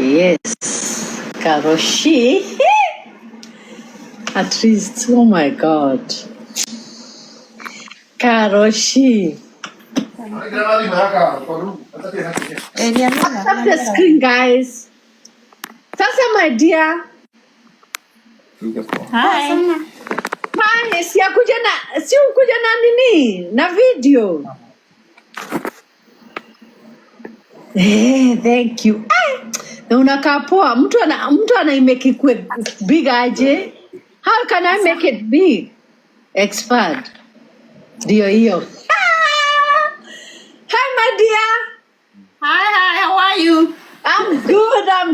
Yes. Karoshi. At least, oh my God. Karoshi. Tap the screen, guys. Sasa, my dear. Hi. Hi, si ukuja na nini? Na video. Thank you. Na unakaa poa. Mtu anaimake ikue big aje. How can I make it big? Expert. Ndio hiyo. Hi, my dear. Hi, how are you? I'm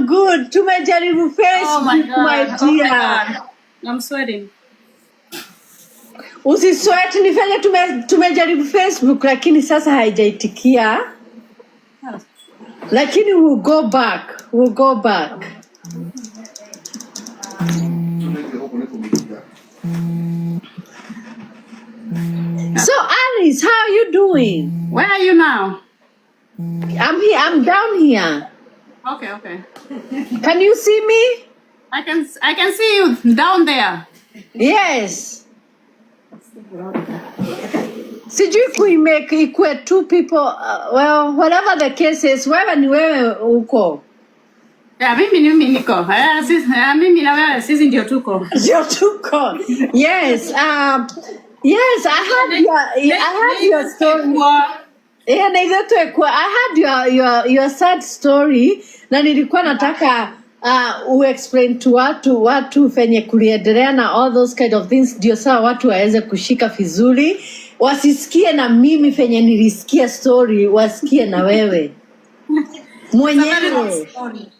good. Tumejaribu Facebook, Oh my God. my Oh my dear. God. I'm sweating. Usisweat, nifanye tumejaribu Facebook lakini sasa haijaitikia. Lakini we'll go back. So Alice, how are you doing? Where are you now? I'm here. I'm down here. Okay. Can you see me? I can see you down there. Yes. Sijui kuimake ikue two people. Well, whatever the case is, wewe ni wewe uko. Yeah, mimi niko. Mimi na wewe sisi ndio tuko. Ndio tuko. Yes. Yes, I had your story. Yeah, I had your sad story na nilikuwa nataka explain to watu fenye kuliendelea na all those kind of things ndio sawa watu waweze kushika vizuri wasisikie na mimi fenye nilisikia story wasikie na wewe mwenyewe.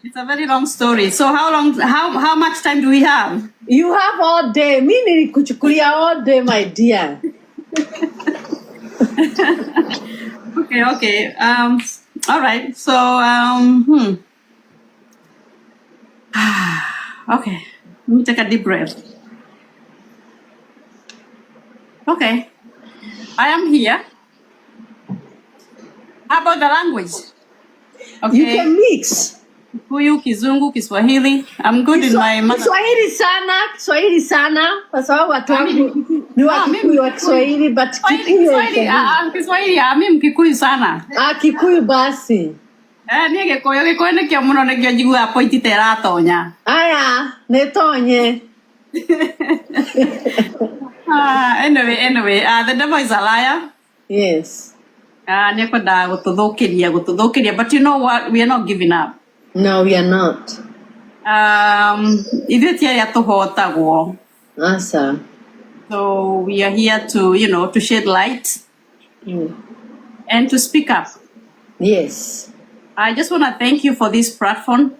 It's a very long story. So how much time do we have? You have all day. Mimi nilikuchukulia all day, my dear. Okay. All right. So okay. Let me take a deep breath. Okay. I am here. How about the language? Okay. You can mix. Kikuyu, Kizungu, Kiswahili. I'm good in my mother. Kiswahili sana. Kwa sababu watu wangu ni Wakikuyu wa Kiswahili, but Kikuyu. Kiswahili, mimi Mkikuyu sana. Kikuyu basi. Niye Gikuyu ni kio muno nikio njigua point teratonya. Aya, netonye. Anyway, the devil is a liar. Yes. Niekwenda gututhukiria, but you know what? We are not giving up. No, we are not. Ithuĩ ti arĩa tũhotagwo. Asa. So we are here to, to shed light and to speak up. Yes. I just want to thank you for this platform.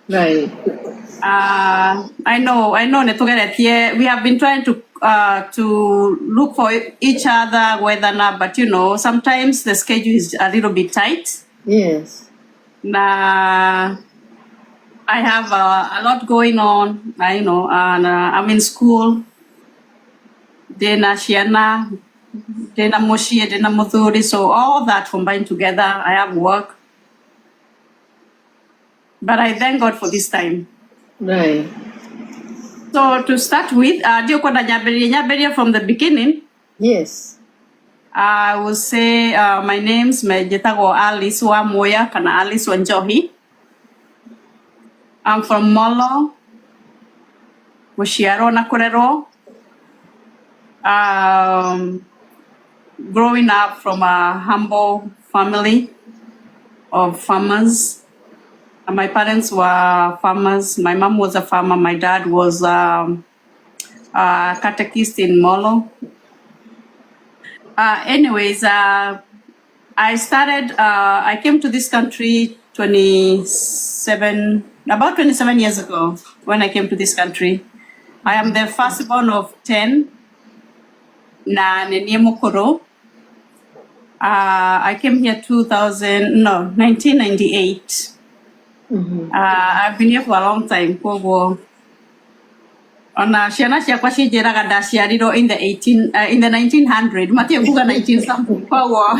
Right. I know. We have been trying to look for each other, whether or not, but sometimes the schedule is a little bit tight. Yes. I have a lot going on. And I'm in school. Dena Shiana, Dena Moshi, Dena Muthuri. So all that combined together, I have work. But I thank God for this time. Right. So to start with, Nyaberia from the beginning. Yes. I will say my name's Mejetago Alice Wamoya, Kana Alice Wanjohi. I'm from Molo, Mushiaro Nakurero. Growing up from a humble family of farmers. My parents were farmers. My mom was a farmer. My dad was a catechist in Molo. I came to this country about 27 years ago when I came to this country. I am the firstborn of 10. I came here 1998. I've been here for a long time. Ona ciana ciakwa cinjĩraga ndaciarirwo in the 1900 matige kuga 19 something koguo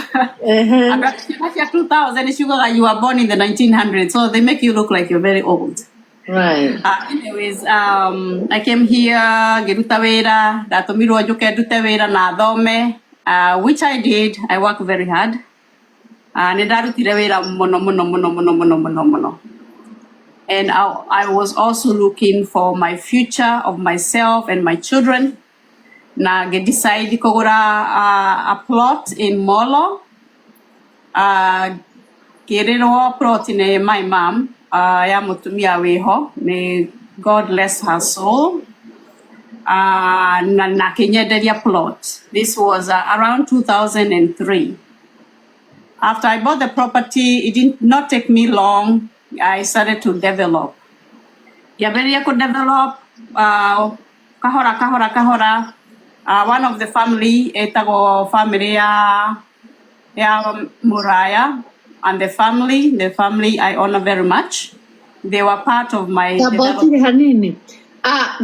andũ a ciana cia 2000 ciugaga you were born in the 1900s, so they make you look like you're very old. Right. Anyways, I came here ngĩruta wĩra, ndatũmirwo njũke ndute wĩra na thome, which I did. I worked very hard. Nĩ ndarutire wĩra mũno. And I was also looking for my future of myself and my children. Na decide kugura a plot in Molo. Kirirwo plot in my mom. Ya mutumia weho. May God bless her soul. Na kinyenderia plot. This was around 2003. After I bought the property, it did not take me long. I started to develop. Yaberia could develop kahora. One of the family, etago family ya Muraya, and the family I honor very much. They were part of my development.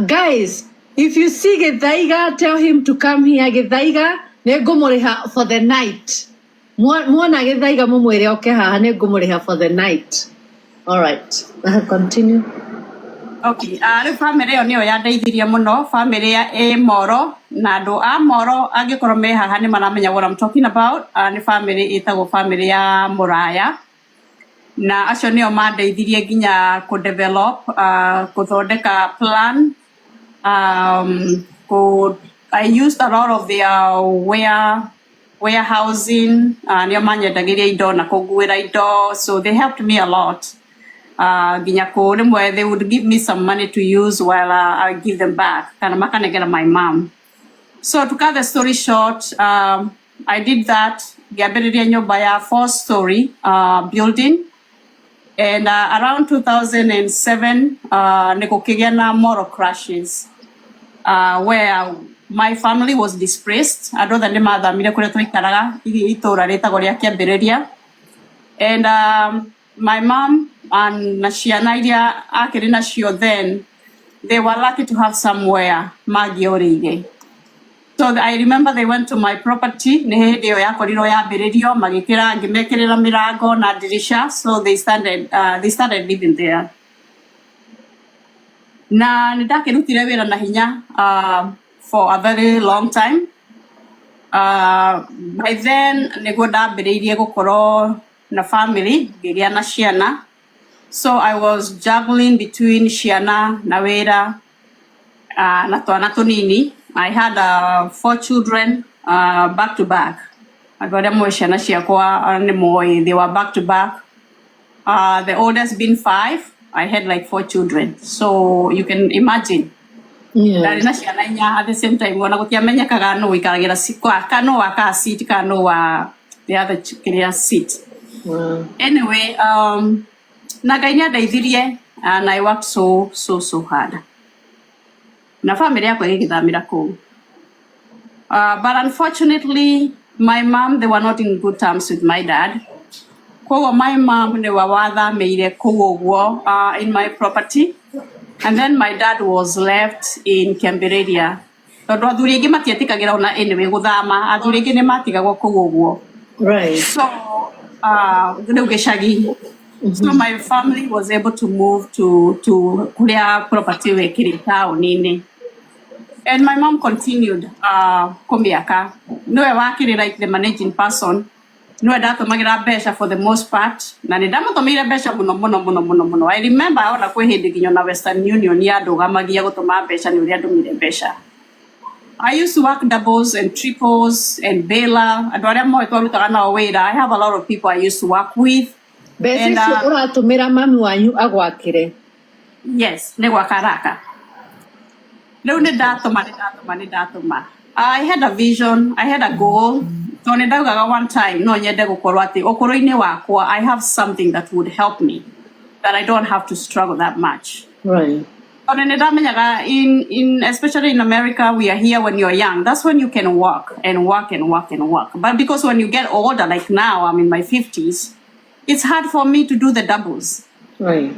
Guys, if you see Gethaiga, tell him to come here. Gethaiga, negomoriha for the night. Mwana Gethaiga mumwere oke haha negomoriha for the night. All right, continue. Okay, the family ĩyo yandeithirie mũno, family ya Moro, na andũ a Moro angĩkorwo me haha nĩ maramenya what I'm talking about. Nĩ family ĩtagwo family ya Muraya, na acio nĩo mandeithirie nginya develop, gũthondeka plan. I used a lot of their warehousing, nĩo manyendagĩria indo na kũnguĩra indo, so they helped me a lot. They would give me some money to use while I give them back. My mom. So to cut the story short, I did that. By a 4-story building. And around 2007, moral crashes, where my family was displaced. And my mom and Nashianaidia Akirina then, they were lucky to have somewhere Magiorige. So I remember they went to my property, so they started living there. For a very long time. By then, na family, Giriana Shiana. So I was juggling between Shiana, Nawera, Natonini. I had 4 children back to back. They were back to back. The oldest being 5. I had like 4 children. So you can imagine. Yeah. At the same time, when I got Yamenya Kagano, we can get a seat, the other seat. Wow. Anyway, nagainya daithirie, and I worked so hard. Na family yako igithamira kuu. But unfortunately, my mom, they were not in good terms with my dad. My mom, they were wathameire kuu in my property. And then my dad was left in Cambodia. Right. So my family was able to move to Korea property where Kiritao. And my mom continued Kombiaka. No, I worked like the managing person. No, I don't magira besha for the most part. Na nidamo to magira besha mono. I remember I was heading on Western Union ya doga magia go to ma besha ni uria do mire besha. I used to work doubles and triples and Bela. I have a lot of people I used to work with. And, yes, ne wakaraka. I had a vision, I had a goal. One time, I have something that would help me, that I don't have to struggle that much. Right. Especially in America, we are here when you're young. That's when you can work. But because when you get older, like now, I'm in my 50s, it's hard for me to do the doubles. Right.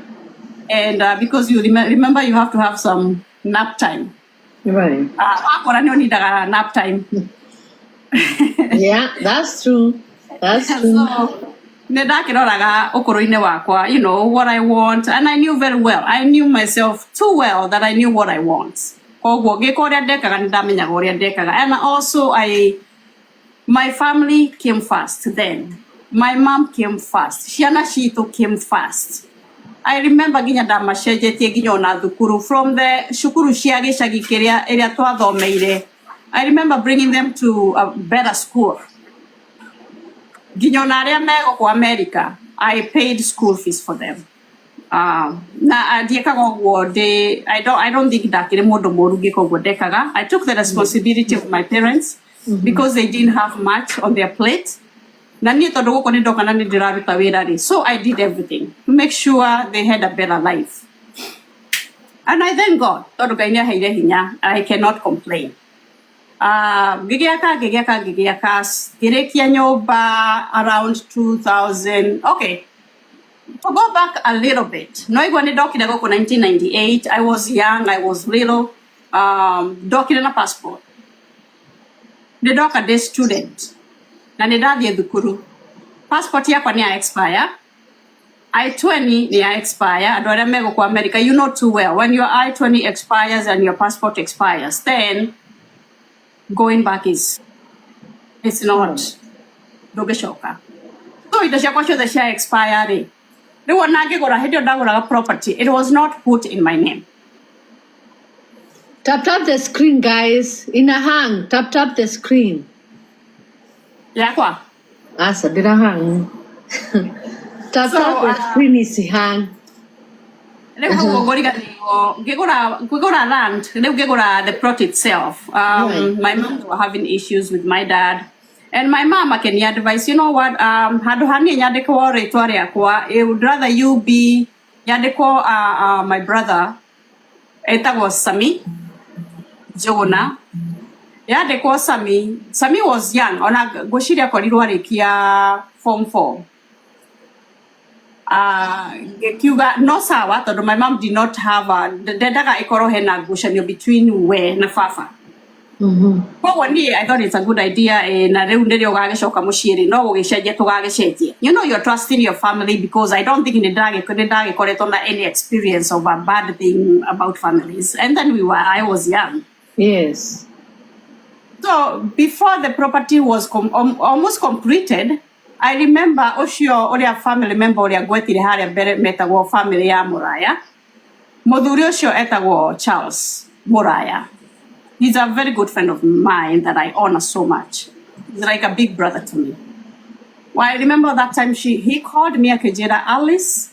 And because you remember, you have to have some nap time. Right. Akora nĩ ũnindaga nap time. Yeah, that's true. That's true. So, nĩ ndakĩroraga ũkũrũ-inĩ wakwa, you know, what I want, and I knew very well. I knew myself too well that I knew what I want. Koguo ngĩka ũrĩa ndekaga nĩ ndamenyaga ũrĩa ndekaga. And also, my family came first then. My mom came first. Ciana citũ came first. I remember nginya ndamacenjetie nginya ona thukuru from the cukuru cia gĩcagi ĩrĩa twathomeire. I remember bringing them to a better school. Nginya ona arĩa megũkũ America, I paid school fees for them. Na ndiekaga ũguo I don't think ndakĩrĩ mũndũ mũru ngĩka ũguo ndekaga. I took the responsibility of my parents because they didn't have much on their plate. Na niĩ tondũ gũkũ nĩ ndoka na nĩ ndĩraruta wĩra rĩ, so I did everything to make sure they had a better life. And I thank God, tondũ Ngai nĩ aheire hinya, I cannot complain. Ngĩgĩaka ngĩrĩkia nyũmba around 2000. Okay, to go back a little bit. No igua nĩ ndokire gũkũ 1998. I was young, I was little. Ndokire na passport. Nĩ ndoka day student. Na nĩ ndathiĩ thukuru. Passport yakwa nĩ ya expire. I-20 nĩ ya expire. Andũ arĩa megũkũ America, you know too well. When your I-20 expires and your passport expires, then going back it's not ndũngĩcoka. So indo ciakwa ciothe cia expire rĩ. Rĩu ona ngĩgũra hĩndĩ ĩyo ndagũraga property, it was not put in my name. Tap the screen, guys. In a hang. Tap the screen. Yakwa? Asa, did I hang? Tap the screen is hang. Rĩu hau ũgũriganĩirwo ngĩgũra land, rĩu ngĩgũra the plot itself. My mom were having issues with my dad. And my mom akĩni advice, you know what, handũ hanini nyandĩkwo rĩtwa rĩakwa, I would rather you be nyandĩkwo my brother etagwo Sami Jona. Yandĩkwo Sami was young, ona ngwĩciria akorirwo arĩkia form 4. Ngĩkiuga no sawa tondũ my mom did not have ndendaga ĩkorwo hena ngucanio between we na baba. Koguo niĩ I thought it's a good idea, na rĩu nĩrĩo ũgagĩcoka mũciĩ rĩ, no gũgĩcenjia tũgagĩcenjia. You know, you're trusting your family because I don't think nĩ ndagĩkoretwo na any experience of a bad thing about families. And then I was young. Yes. So before the property was almost completed, I remember ucio uria family member uria gwetire haria mbere metagwo family ya Muraya. Muthuri ucio etagwo Charles Muraya. He's a very good friend of mine that I honor so much. He's like a big brother to me. Well, I remember that time he called me akijira Alice.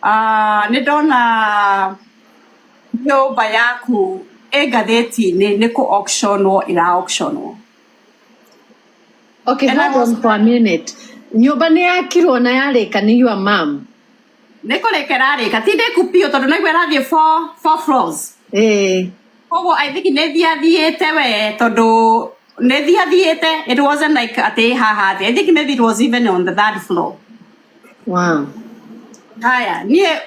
Nidona nyumba yaku egatheti-inĩ nĩ kũ auctionwo ira-auctionwo. Okay, hold on for a minute. Nyũmba nĩ yakirwo na yarĩka nĩ your mom? Nĩ kũrĩka ĩrarĩka, ti ndĩku biũ tondũ naigua ĩrathiĩ 4 floors. Koguo I think nĩ thiathiĩte we tondũ nĩ thiathiĩte. It wasn't like atĩ haha thĩ. I think maybe it was even on the 3rd floor. Wow. Haya, niĩ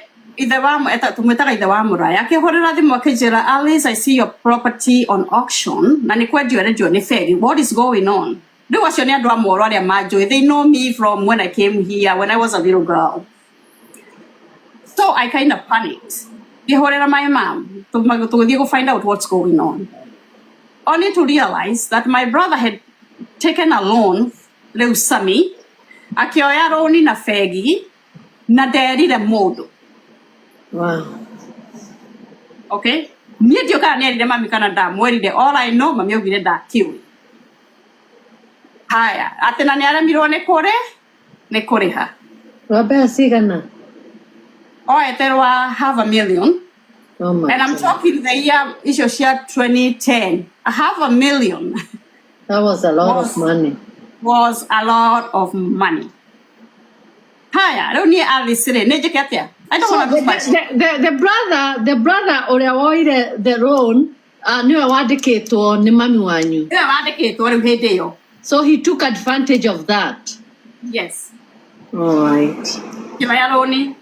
tumwĩtaga ithe wa Mũraya akĩhũrĩra thimũ akĩnjĩra, Alice, I see your property on auction na nĩ kwendio endio nĩ Fegi. What is going on? Rĩu acio nĩ andũ a Moro arĩa manjũĩ. They know me from when I came here when I was a little girl. So I kind of panicked. Ngĩhũrĩra my mom tũgĩthiĩ go find out what's going on. Only to realize that my brother had taken a loan, rĩu Sami akĩoya roni na Fegi na nderire mũndũ. Wow. Okay? Niĩ ndiokaga nĩ erire mami kana ndamwerire. All I know, mami augire ndakiũĩ. Haya, atĩ na nĩ aremirwo nĩ kũrĩha. Rwa mbea cigana? Oeterwa $500,000. Oh my And I'm God. talking the year icio cia 2010. $500,000 That was a lot of money. was a lot of money. Haya, rĩu niĩ Alice rĩ, nĩ njĩke atĩa? I don't want to lose my the brother ũrĩa woire the loan nĩwe wandĩkĩtwo nĩ mami wanyu. Nĩwe wandĩkĩtwo rĩu hĩndĩ ĩyo. So he took advantage of that. Yes. All right. Kĩoya roni.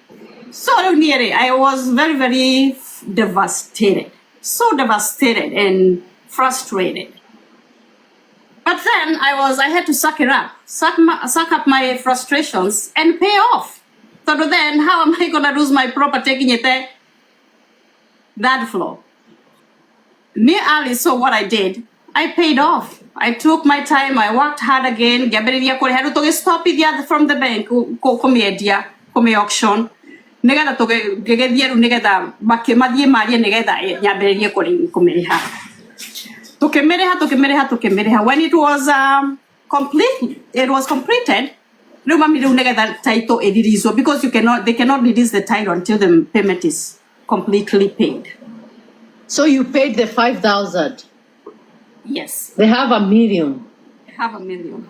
So rĩu niĩ rĩ, I was very, very devastated. so devastated and frustrated. But then I had to suck it up, suck up my frustrations and pay off. So then, how am I gonna lose my property taking it there? That floor. Near Ali, so what I did, I paid off. I took my time, I worked hard again. Gabriel ko had to stop it from the bank, come auction. Negada to get negada, Bakemadia Maria negada, Gabriel ko when it was it was completed. Title because they cannot release the title until the payment is completely paid. So you paid the 5,000. Yes. They have $1 million. They have $1 million.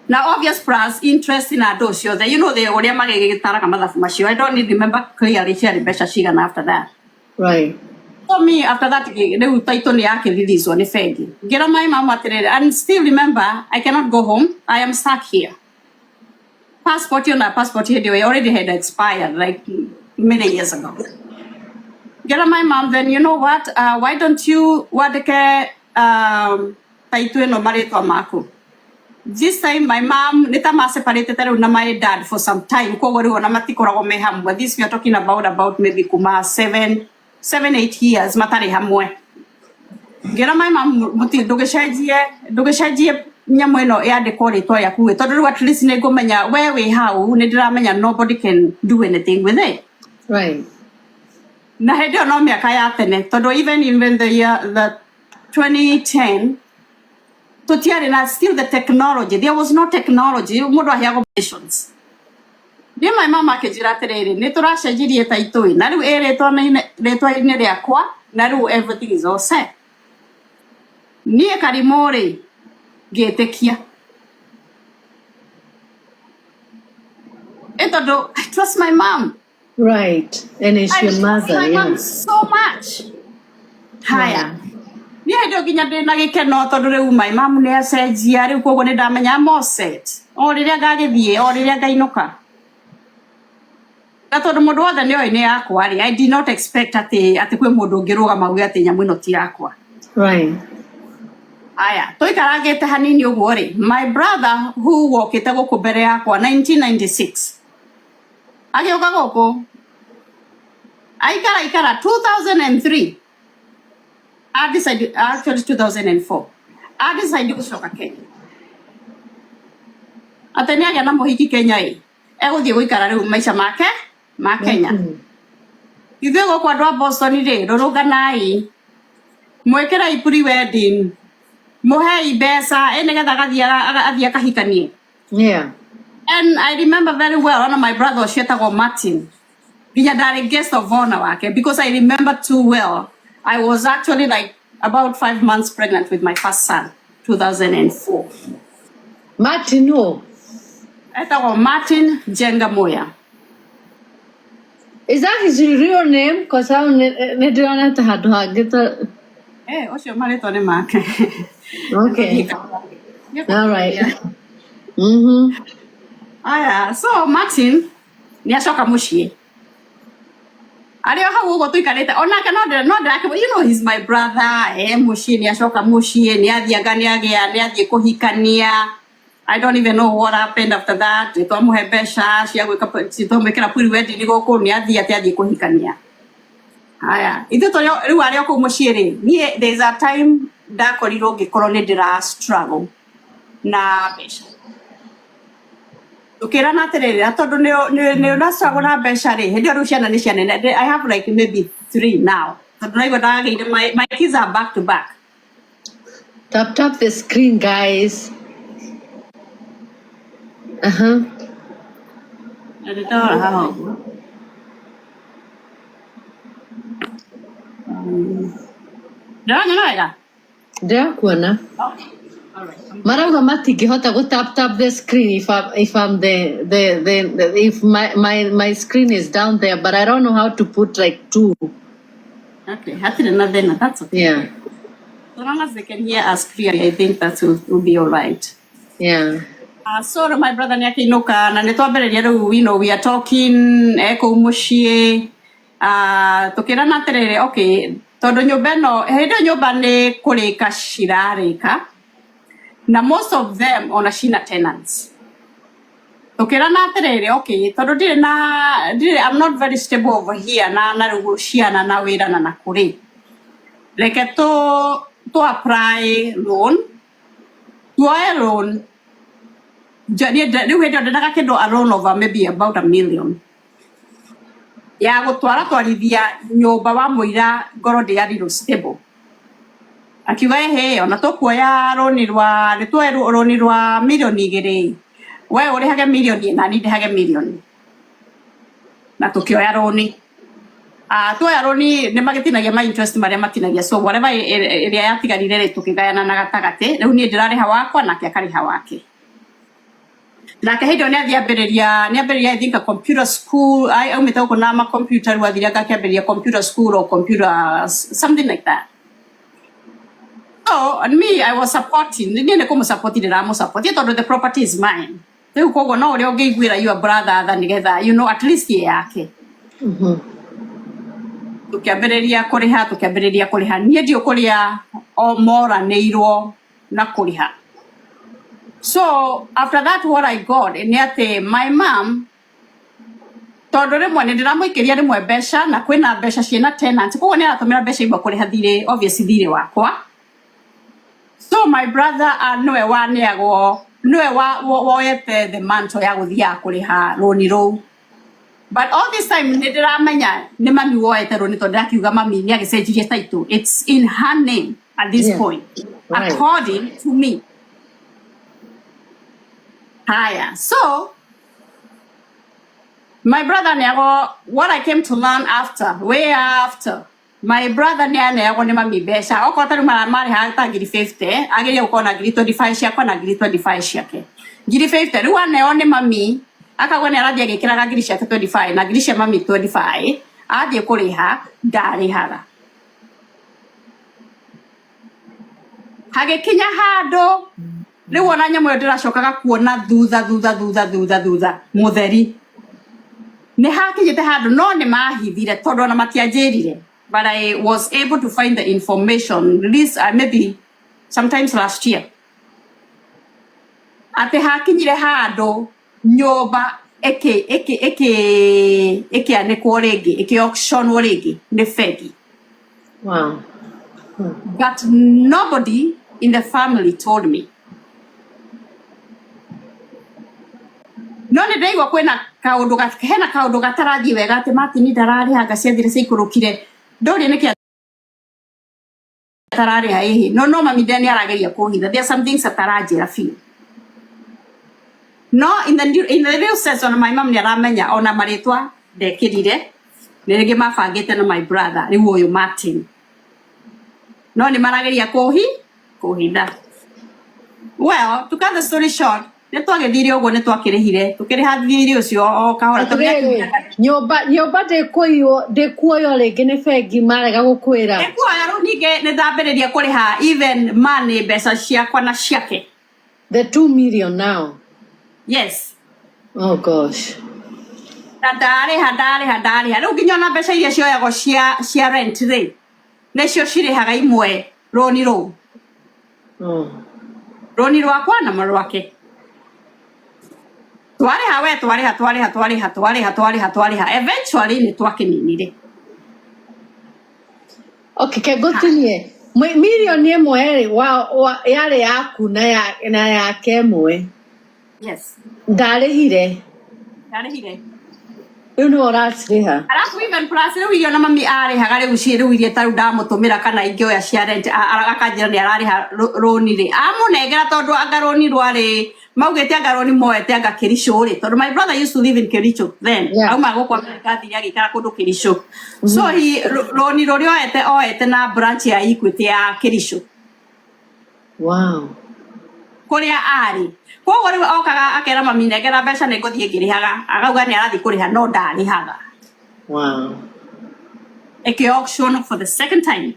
Now, obvious plus interest in Adosio. You know the I don't need remember clearly here after that. Right. For me, after that, they will title release on the fade. Get on my mama and still remember, I cannot go home. I am stuck here. Passport here, I already had expired like many years ago. Get on my mom, then you know what? Why don't you this time my mom nita separated na my dad for some time. But this we are talking about maybe kuma 7, 8 years. Matari hamwe. Get on my mom muti dogeshaji nyamweno de call it toya kuwe. Todo at least nego menya where we how nedra nobody can do anything with it. Right. Na hedio no miaka ya tene. Todo even the year the 2010 to tiare still the technology. There was no technology. Mudo hago patients. Dia my mama ke jiratere ne torasha jiri etaitoi. Naru ere to ne de akwa. Naru everything is all set. Ni karimore getekia. Etodo I trust my mom. Right. And it's your mother. My mom so much. Haya. Ni hedo ginya de na gikeno todo re my mom ne asejia re ko ne damanya moset. O riria gagithie, o riria gainoka. Todo mundu wothe ne oine yakwa ri I did not expect ati kwe mundu ngiruga mauge ati nyamu ino ti yakwa. Right. Aya, toikaragete hanini uguo ri. My brother who wokite guku mbere yakwa 1996. Agioka guku. Aikara 2003. I decided actually 2004. I decided gucoka Kenya. Atenia agĩa na mũhiki Kenya ĩ. Egũthiĩ gũikara rĩu maisha make ma Kenya. Ithuĩ gũkũ andũ a Boston rĩ, rũrũnganai. Mwĩkĩrai pre-wedding. Mũhei mbeca nĩgetha athiĩ akahikanie. Yeah. And I remember very well one of my brother Shetagwo Martin. Nginya ndarĩ guest of honor wake because I remember too well. I was actually like about 5 months pregnant with my first son, 2004. Martin who? Etagwo Martin Jenga Moya. Is that his real name? Because I don't know. Eh, ocio marĩtwa nĩ make. Okay. All right. Yeah. Aya, so Martin nĩacoka mũciĩ. Ario hau ugo tuikarite onake no ndake you know he's my brother mũciĩ nĩacoka mũciĩ nĩathianga nĩathiĩ kũhikania. I don't even know what happened after that. Twamuhe mbeca cia gwĩka tũmwĩkĩra pre-wedding gũkũ nĩathiĩ kũhikania. Aya, ithuĩ rĩu arĩa kũu mũciĩ rĩ, niĩ there's a time ndakorirwo ngĩkorwo nĩ ndĩra struggle na mbeca. Tukĩrana atĩrĩrĩ tondũ nĩ ũna struggle na mbeca rĩ, hĩndĩ ĩyo rĩu ciana nĩ cianene. I have like maybe 3 now. Tondũ naigua ndagĩire my kids are back to back. Tap the screen, guys. Ndĩrona haha ũguo. Ndĩranyona wega? Ndĩrakuona. Okay. All right. Marauga matingĩhota go tap the screen if I'm if my screen is down there, but I don't know how to put like 2. Okay, hatirĩ na thĩna, that's okay. Yeah. So long as they can hear us clearly, I think that will be all right. Yeah. So my brother nĩakĩinũka na nĩtwambĩrĩria rĩu, you know, we are talking kũu mũciĩ. Tũkĩrana atĩrĩrĩ, okay, tondu nyumba ino hindi nyumba ni kurika cirarika na most of them ona cina tenants tukirana atiriri okay tondu I'm not very stable over here na riu ciana na wira na kuri reke to apply loan tuoe loan riu hindi ndendaga kindu a loan over maybe about $1 million ya gutwarithia nyumba wa muira ngoro ndiarirwo stable akiuga he ona tukuoya roni rwa nituoe roni rwa milioni 2 we urihage milioni na ni ndihage milioni na tukioya roni tuoya roni ni magitinagia ma interest maria matinagia so whatever iria yatigarire ri tukigayana na gatagati riu ni ndirariha wakwa nake akariha wake nake hindo ni athiambiriria I think a computer school I umite uko na ma computer wa thiria gakiambiriria computer school or computer something like that. Oh, and me I was supporting ni kumu support tondu the property is mine riu kogo no uri ungeiguira your brother than nigetha at least ye yake tukiambiriria kuriha nie ndio kuria o mora neirwo na kuriha. So after that what I got ni ati my mom tondu rimwe ni ndiramuikiria rimwe mbeca na kwina mbeca ciina tenant koguo ni aratumira mbeca imwe kuriha thire obviously thire wakwa. So my brother niwe waneagwo niwe woyete the mantle ya guthia kuriha roni rou. But all this time ni ndiramenya ni mami woyete roni tondu akiuga mami ni agicenjirie title. It's in her name at this point right. According to me. Haya, so my brother never, what I came to learn way after, my brother never ni mami besha. Oko taru mari hata giri 50, agiri uko na giri 25 shako na giri 25 shake. Giri 50, ruwa ni mami, akagwa ni aradia gikira giri shake 25, na giri shake mami 25, adie kuriha, dari hara. Hage kinya hado, riu ona nyamu yo ndiracokaga kuona thutha mutheri ni hakinyite handu no ni mahithire tondu na matianjirire but I was able to find the information this maybe sometimes last year ate hakinyire handu nyumba eke anekwo ringi eke auction ringi ni fegi. Wow. But nobody in the family told me. No ni ndaigua kwena kaundu gatarathie wega ati mati ni ndarariha ngaciathire ciikurukire ndori niki atarariha hihi no mami ndeni arageria kuhitha there some things atarajira fiu no in the real sense on my mom ni aramenya ona maritwa ndekirire ni ringi mabangite na my brother riu uyu Martin no ni marageria kuhitha. Well, to cut the story short, nitwagethire uguo nitwakirihire tukiriha thiri ucio o kahora nyumba ndikuoyo ringi ni bengi marega gukwira ndikuoya riu ninge nithambiriria kuriha even money mbeca ciakwa na ciake the 2 million now. Yes. Oh gosh. Ndariha riu nginya na mbeca iria cioyagwo cia rent ri nicio cirihaga imwe roni rou roni rwakwa na marwake twariha eventually ni twakininire. Okay, kegotinie milioni imwe wa yari yaku na yake imwe. Yes. Ndarihire riu ni uraciriha arafu even plus riu irio na mami arihaga riu riu irie taru ndamutumira kana ingioya cia rent akanjira ni arariha roni ri amunengera tondu anga roni rwari maugete anga roni moete anga Kirisho ri tondu my brother used to live in Kirisho then auma gukwa kathiri agikara kundu Kirisho so he roni rori oete na branch ya Equity ya Kirisho. Wow. Kuria ari koguo riu okaga akera mami nengera mbeca ni nguthie ngirihaga agauga ni arathi kuriha no ndarihaga. Wow. Eke auction for the second time.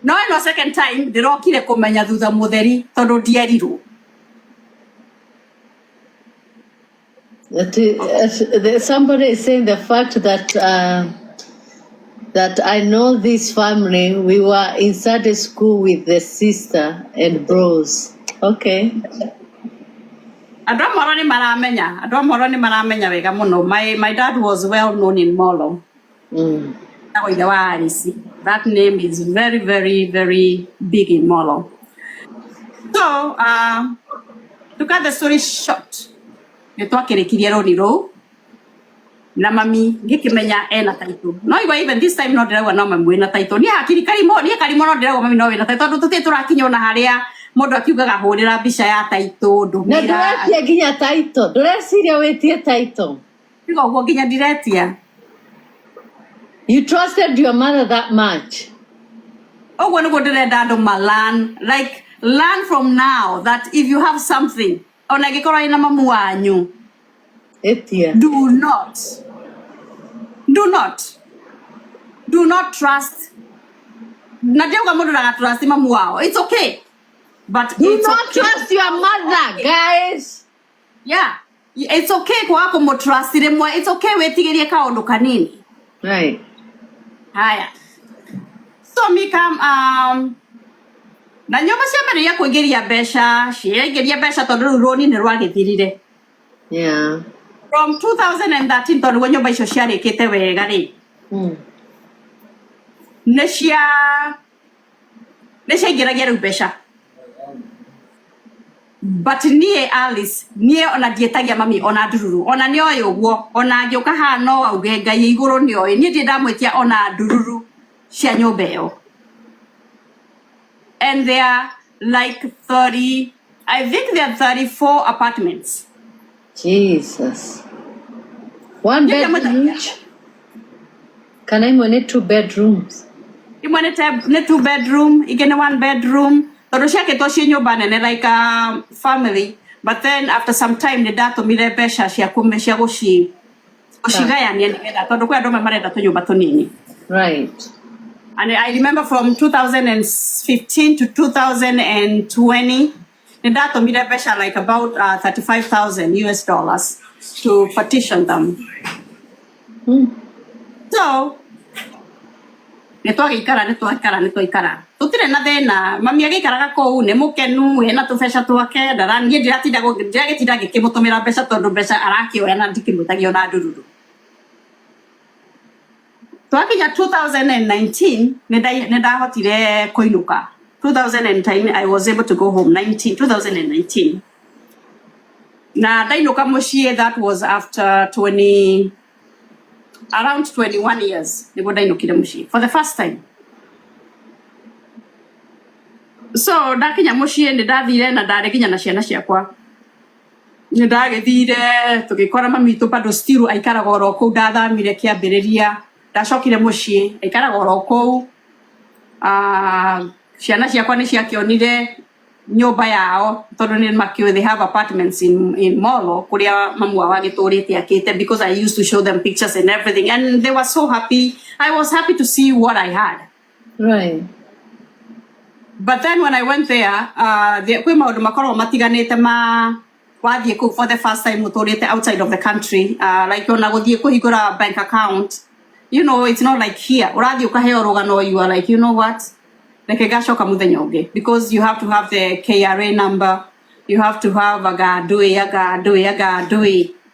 No second time ndirokire kumenya thutha mutheri tondu ndierirwo. Somebody is saying the fact that that I know this family. We were in Sunday school with the sister and bros. Okay. Adwa moro ni maramenya wega muno. My dad was well known in Molo. That name is very, very, very big in Molo. So, to cut the story short, nitwakirekirie roni ro na mami ngikimenya ena taito no even this time no ndirawa no mami wina taito ni karimo no ndirawa mami no wina taito tutie turakinya na haria mundu akiugaga hurira mbica ya taito ndumira na nduratia nginya taito ndureciria witie taito ndigo guo nginya ndiretia. You trusted your mother that much? Oh, when go ndirenda andu learn from now that if you have something ona gikora ina mamu wanyu do not trust. Najauga mundu na trust mamu wao. It's okay. But do not trust your mother, guys. Yeah. It's okay kwa ko mo trust ile mwa. It's okay wetigerie kaundu kanini. Right. Haya. So me come na nyoma cia ya kuingiria besha, ciingiria besha tondu roni ni rwagithirire. Yeah. From 2013 tondu gwe nyumba icio ciarikite wega ri. Necia ingiragia riu besha. But nie Alice, nie ona dietagia mami ona ndururu, ona ni oyo guo, ona ngioka hano auge ngai iguru ni oyo, nie ndamwetia ona ndururu cia nyumba iyo. And there are like 30, I think there are 34 apartments. Jesus. One bedroom each? Can I manage 2 bedrooms? You want to 2 bedroom, you get 1 bedroom. Like a family, but then after some time the dad told me the besha right. And I remember from 2015 to 2020 the dad told me the besha like about $35,000 to partition them. So nitwikara tutire na thina mami agikaraga kou ni mukenu ena tubesha twake ndarani ndiragitinda gikimutumira mbeca tondu mbeca arakioya na ndikimutagio na ndururu. Twakinya 2019 nindahotire kuinuka. 2010 I was able to go home. 2019 na ndainuka mucie. That was after around 21 years nigo ndainukire mucie for the first time. So ndakinya mucie ni ndathire na ndareginya na ciana ciakwa. Ni ndagithire tugikora mami tu bado still aikaraga oro kou ndathamire kiambiriria ndacokire mucie aikaraga oro kou. Ciana ciakwa ni ciakionire nyumba yao tondu ni makio they have apartments in Molo kuria mamu wao agiturite akite because I used to show them pictures and everything and they were so happy. I was happy to see what I had. Right. But then when I went there, the maundu makorwo matiganite wathie ku for the first time muturite outside of the country, like ona guthie kuhingura bank account, you know, it's not like here urathie ukaheo rugano, you are like, you know what, like gacoka muthenya ungi because you have to have the KRA number, you have to have a gadui.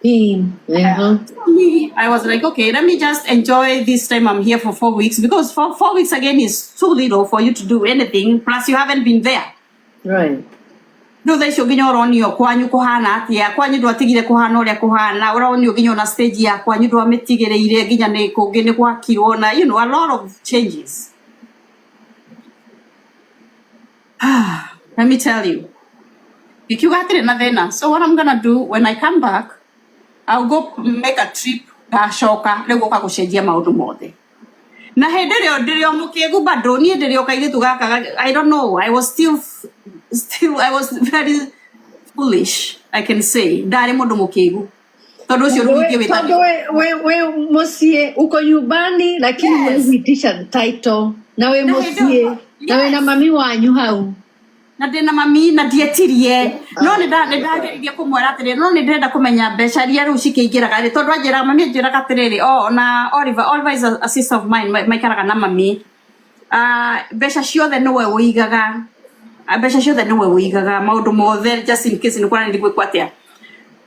I was like, okay, let me just enjoy this time I'm here for 4 weeks because for 4 weeks again is too little for you to do anything. Plus you haven't been there. Right. No, they should get on your kwanyu kohana, ya kwanyu do atigire kohana oria kohana, ora on you na stage ya kwanyu do ametigire ire ginya ne ko gene kwa kiona, you know, a lot of changes. Let me tell you. So what I'm gonna do when I come back, I'll go make a trip gashoka lego ka kushenjia maundu mothe. Na henderio ndirio mukiegu bado nie ndirio kairitu gaka, I don't know, I was still I was very foolish, I can say. Ndari mundu mukiegu. Tondu ucio rugitie wita. We mucie uko nyumbani lakini wewe title na we mucie na we na mami wanyu hau. na ndina mami na ndietirie no nĩndageririe kũmwĩra atĩrĩrĩ no nĩndĩrenda kũmenya mbeca iria rĩu cikĩingĩraga rĩ tondũ anjĩraga mami anjĩraga atĩrĩrĩ na Oliver is a sister of mine maikaraga na mami mbeca ciothe nĩwe wĩigaga maũndũ mothe just in case nĩkũra nĩndigwĩkwo atĩa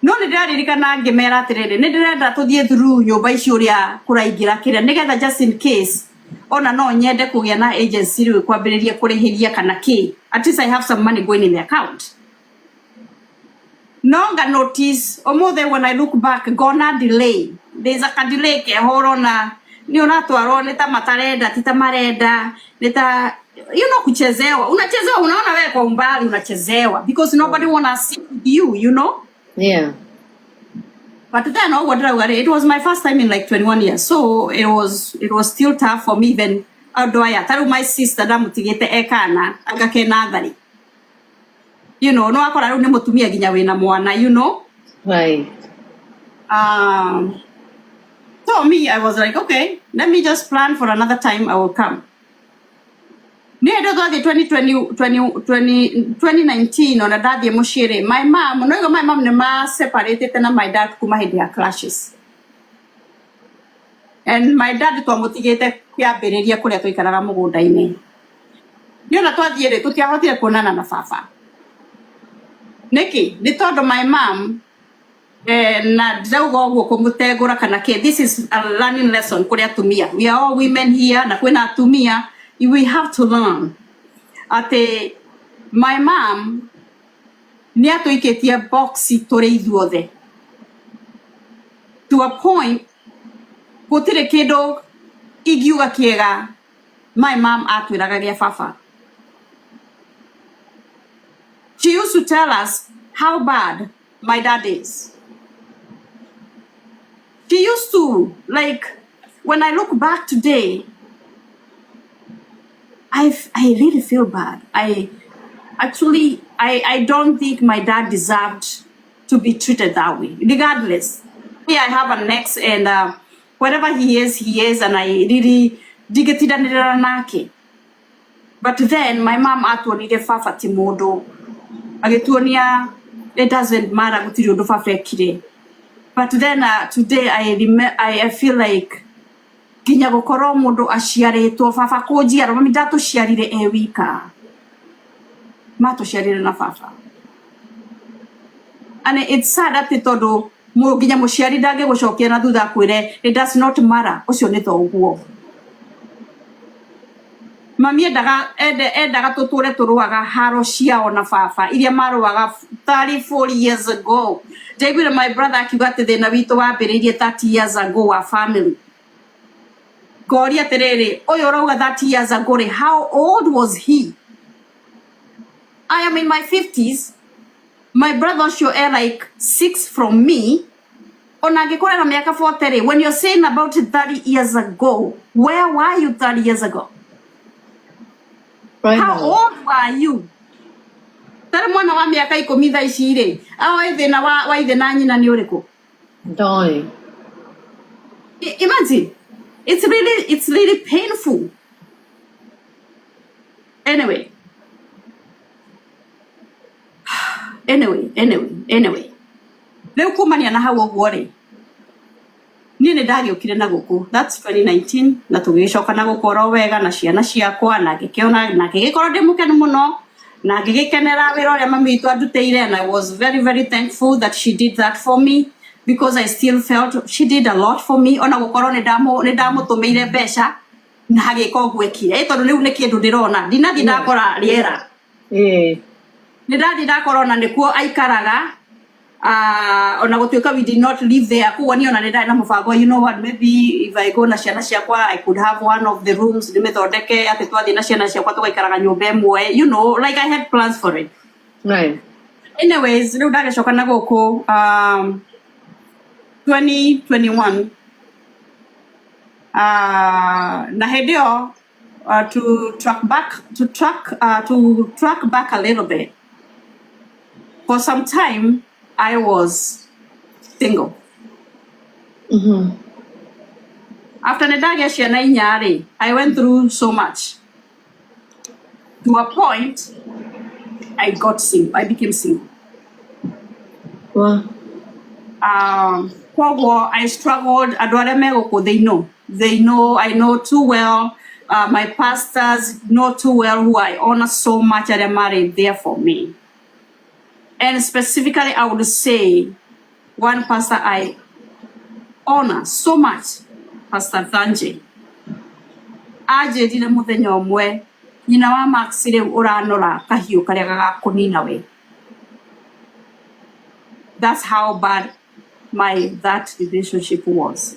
no nĩndĩraririkana ngĩmera atĩrĩrĩ nĩndĩrenda tũthiĩ through nyũmba icio ũrĩa kũraingĩra kĩrĩa nĩgetha just in case ona no nyende kũgĩa na agency rĩu kwambĩrĩria kũrĩhĩria kana kĩ at least I have some money going in the account no nga notice ũmũthĩ when I look back ngona delay there's a delay kehoro na ni unatwarwo nĩ ta matarenda ti ta marenda nĩ ta kuchezewa unachezewa unaona wewe kwa umbali unachezewa because nobody wanna see you yeah. But then it was my first time in like 21 years so it was still tough for me even although taru my sister ndamutigite ekana agakena thari no akora riu ni mutumia ginya wina mwana right so me I was like okay let me just plan for another time I will come Nedo the 2019 on a daddy mushire my mom nema separated na my dad kuma hindi ya clashes and my dad twamutigite kwiambiriria kuria tuikaraga mugunda-ini na twathiire tutiahotire kuonana na baba niki ni tondu my mom na ndauga uguo kumutegura kana ke this is a learning lesson kuria atumia we are all women here na kwina atumia we have to learn my mom ni atuiketie boxi turi ithuothe to a point gutire kindu ingiuga kiega my mom atwiraga gia baba she used to tell us how bad my dad is she used to like when I look back today I really feel bad. I don't think my dad deserved to be treated that way. Regardless, I have an ex, and whatever he is, and I really digetidanira nake. But then my mom atuonire fafa timodo. Agetuonia it doesn't matter gutiri undu fafa ekire. But then today I feel like ginya gukoro mundu aciaritwo baba kunjiara mami ndatuciarire wika matuciarire na baba and it's sad that tondu ginya muciari ndange gucokia na thutha kwire it does not matter ucio ni thoguo mami endaga tuture turuaga haro ciao na baba iria maruaga 34 years ago David and my brother akiuga ati thina witu wambiririe 30 years ago wa family Goria terere oyo rauga 30 years ago how old was he I am in my 50s my brother sure like 6 from me onangekora na miaka 40 when you're saying about 30 years ago where were you 30 years ago right how old were you tare mwana wa miaka 10 thaa ici ri awe thina wa ithina nyina ni uriku ndoi imagine it's really painful anyway leo kumania na hau uguo ri ni ndagiukire na guku that's 2019 na tugicoka na gukoro wega na ciana ciakwa na ngikiona na ngigikoro ndimukenu muno na ngigikenera wira uria mami itu andutire and I was very very thankful that she did that for me because I still felt she did a lot for me ona gukoro ni ndamutumeire mbeca na hagiko gwekire tondu riu ni kindu ndirona ndinathi ndakora riera ni ndathi ndakora na nikuo aikaraga ona gutuika we did not live there kuwa ni ona ni ndai na mubango you know what maybe if I go na ciana ciakwa I could have one of the rooms nimethondeke ati twathi na ciana ciakwa tugaikaraga nyumba imwe you know like I had plans for it right anyways riu ndagicoka na guku 2021 na hedio to track back a little bit for some time I was single after nidage ciana inyari I went through so much to a point I became single. Wow. I struggled. They know. I know too well. My pastors know too well who I honor so much, and they're married there for me. And specifically, I would say one pastor I honor so much, Pastor Thanji. Aje dina muthenya omwe nyina wa Maxire uranora kahiu karia gagakunina we. That's how bad that relationship was.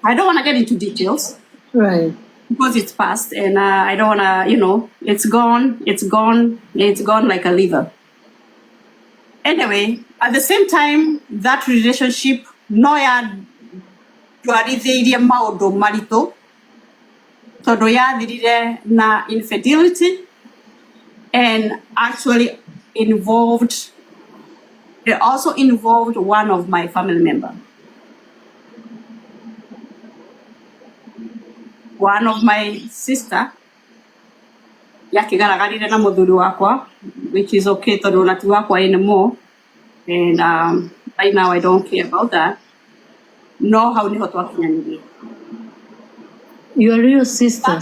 I don't want to get into details. Right. Because it's past, and I don't want to, it's gone like a liver. Anyway, at the same time, that relationship, noya duarithiirie maundu marito tondu yathirire na infidelity, and actually it also involved one of my family members. One of my sister yakigaragarire na muthuri wakwa, which is okay tondu nati wakwa anymore, and right now I don't care about that. No, how niho twakinyanirie. Your real sister.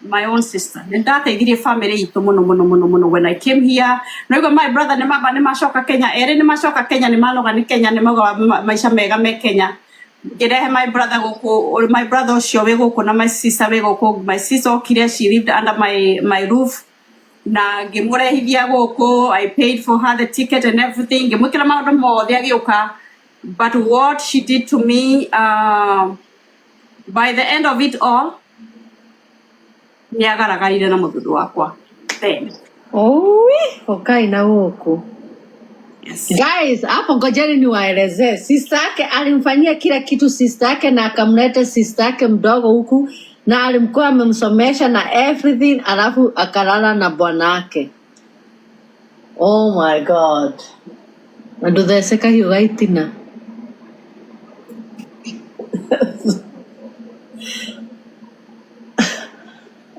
My own sister. And that I did family muno. When I came here, my brother ni mashoka Kenya, mashoka Kenya ni maloga ni Kenya ni maisha mega me Kenya. My brother or my brother Showego na my sister Wego, my sister Kira, she lived under my roof. Na gemure hivia go, I paid for her the ticket and everything. Gemukira maudo mo yoka. But what she did to me, by the end of it all, niagaragarire na muthudu wakwa. Then. Okay na huko. Yes. Guys, hapo ngojeni niwaelezee. Sister yake alimfanyia kila kitu sister yake, na akamleta sister yake mdogo huku, na alimkuwa amemsomesha na everything, alafu akalala na bwanake. Oh my God. Ndutheceka hiyo gaitina.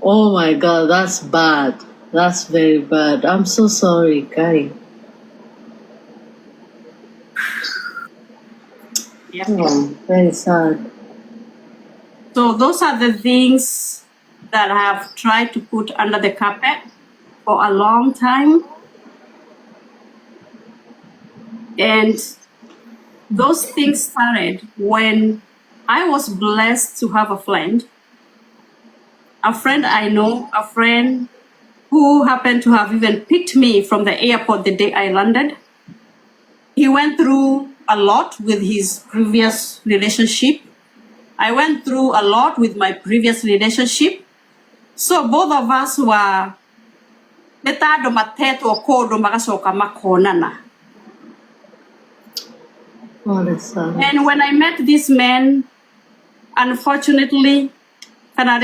Oh my God, that's bad. That's very bad. I'm so sorry, Kai. Yeah. Oh, very sad. So those are the things that I have tried to put under the carpet for a long time. And those things started when I was blessed to have a friend I know, a friend who happened to have even picked me from the airport the day I landed. He went through a lot with his previous relationship. I went through a lot with my previous relationship. So both of us were netado mateto kodo magasoka makonana. Oh, that's sad. And when I met this man, unfortunately, my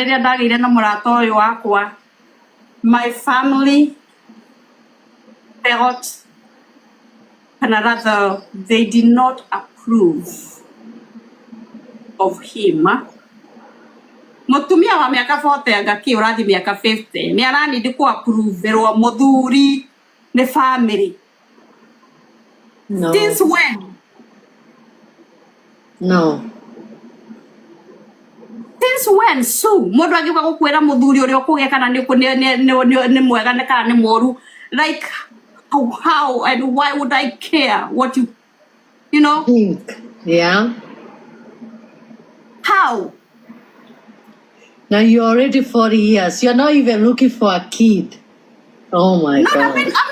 family felt they did not approve of him. Mutumia wa miaka 40 agaki urathi miaka 50 ni arani ku approve wa muthuri ne family. No. Since when? No. Since when? So mundu agiuka gukwira muthuri uri ukugeka na ni mwega ne kana ni moru, like how and why would I care what you know? Yeah. How? Now you're already 40 years. You're not even looking for a kid. Oh my No, God. I'm not even 40.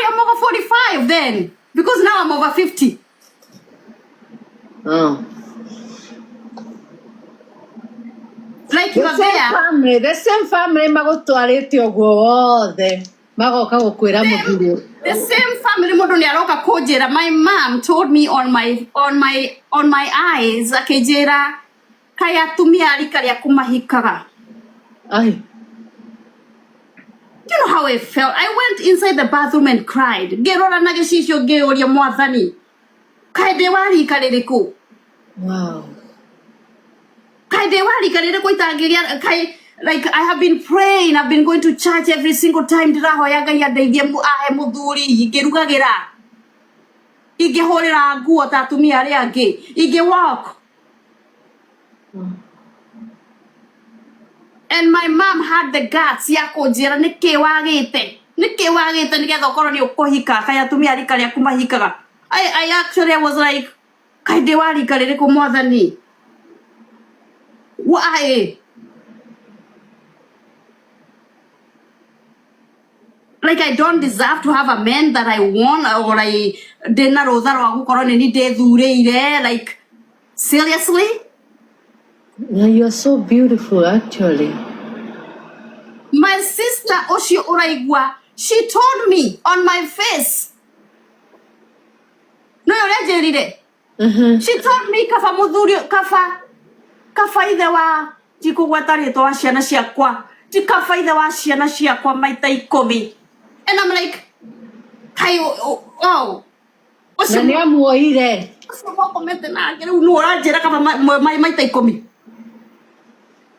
I'm over 45 then, because now I'm over 50. Oh. Like you are there. The same family magutwarite oguo wothe magoka gukwira muthuri. The same family mundu ni aroka kujira. My mom told me on my eyes akejira kaya tumia alika ya kumahikaga. Ay. You know how I felt? I went inside the bathroom and cried. Gerora nageshisho georia mwathani. Kaide wari kaririku. Wow. Kaide wari kaririku itangiria kai like I have been praying, I've been going to church every single time ndirahoyaga ya ndeithie ahe muthuri ingirugagira ingihorera nguo ta atumia aria angi walk. And my mom had the guts ya kunjira niki wagite nigetha ukorwo ni ukuhika kaya atumia rika riaku mahikaga. I actually was like, kaide warika ririku mwathani, why? Like I don't deserve to have a man that I want, or I didn't know that. Like seriously? Yeah, you're so beautiful, actually. My sister Oshio Oraigwa, she told me on my face. No, she told me kafa mudhurio kafa idewa tikugwatari to ciana ciakwa tikafa idewa ciana ciakwa maita 10. And I'm like, hey, oh, Na nĩ amuoire.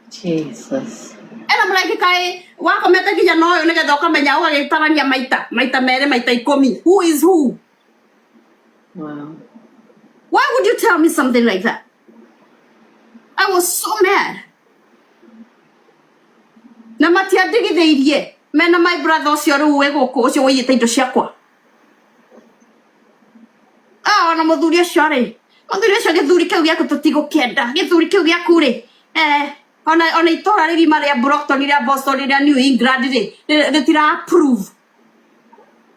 Jesus. And I'm like, kai wakomete kinya no yo nigetha ukamenya ugagitarania maita mere maita 10. Who is who? Wow. Why would you tell me something like that? I was so mad. Na matiandigithĩirie mena my brother ucio riu we guku ucio wiyite indo ciakwa. Ona muthuri ucio ri githuri kiu giaku tutigukenda githuri kiu giaku ri ona itora ririma ria Brockton ria Boston ria New England ri ritira approve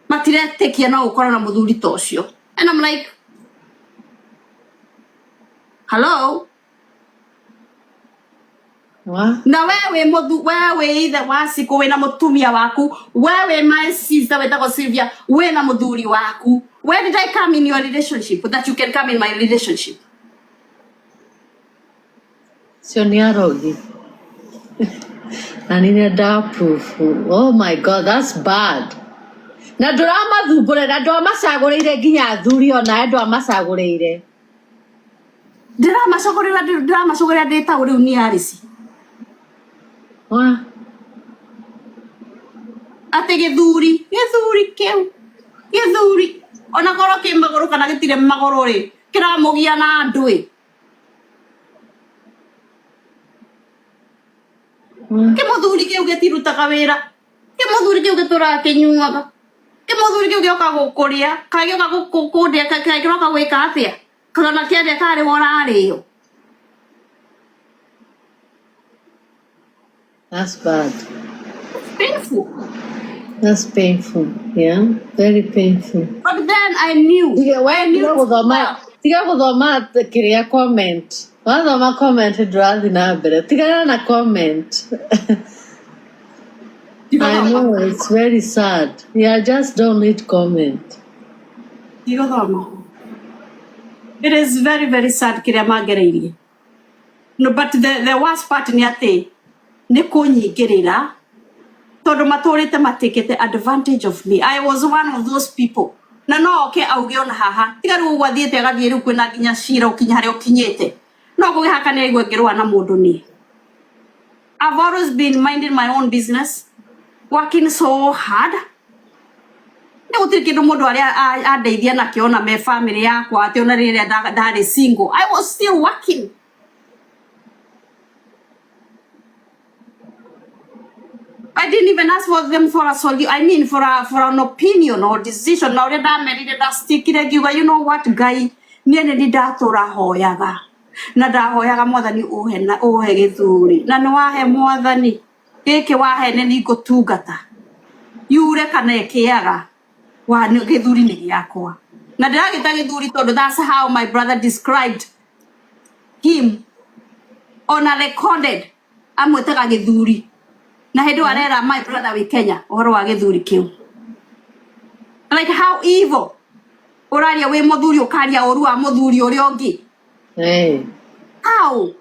matiretekia no ukorwo na muthuri ta ucio. And I'm like, hello? What? Na wewe either wasiku wena mutumia waku, wewe my sister wetagwo Sylvia wena muthuri waku. Where did I come in your relationship that you can come in my relationship? Sio nĩ arogi. Na nĩ proof. Oh my God, that's bad. Na ndũramathumbũre na ndwamacagũrĩire nginya athuri ona ndwamacagũrĩire. Ndiramacagũrĩra ndĩtagwo rĩu nĩ arĩci. Ate githuri ona korwo ki maguru kana gitire maguru ri kiramugia na andui ke muthuri kiu gitirutaga wira ke muthuri kiu gitura kinyuaga ke muthuri kiu gioka gukuria ka gioka gukundia ka gioka gwika atia kana kiende kari wora ariyo. That's bad. Painful. That's painful. Yeah, very painful. But then I knew. Tiga guthoma kiria comment. Wathoma comment ndurathi na mbere. Tigana na comment. I know it's very sad. Yeah, just don't read comment. It is very, very sad kiria magereirie. No, but the worst part ni ati ni kunyingirira tondu maturite matikite advantage of me. I was one of those people. Na no oke auge ona haha tiga riu gwathiete agathie riu kwina nginya cira ukinya hari ukinyite no gugihaka ni igwengirwa na mundu ni. I've always been minding my own business, working so hard. Ni gutiri kindu mundu aria andeithia nakio na me family yakwa ati ona riria ndari single. I was still working. I didn't even ask for them for a solution. I mean, for an opinion or decision. Now that I'm married, that sticky, you know what, guy? Niene di datora hoyaga. Na da hoyaga mwathani uhe githuri. Na no wahe mwathani. Geke wahe neni gutungata. Yure kana ekiaga. Wa githuri ni giakwa. Na ndiragita githuri tondu that's how my brother described him on a recorded. Amwetaga githuri. Na hedu arera my brother we Kenya ohoro wa githuri kiu. Like how evil. Oraria we muthuri ukaria oru wa muthuri uri ongi. Hey. How?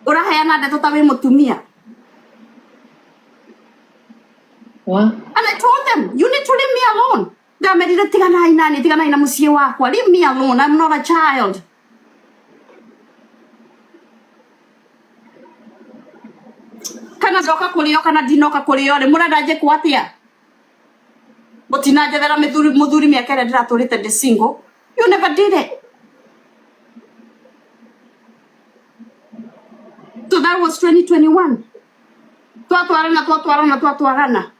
Oraheana ndeto ta we mutumia. What? And I told them, you need to leave me alone. Ndamerire tigana ina mucie wakwa. Leave me alone. I'm not a child. kana doka kulio kana dinoka kulio le murada je kwatia botina je vera mudhuri miakere ndira turite de single. You never did it. So that was 2021. Twatwarana.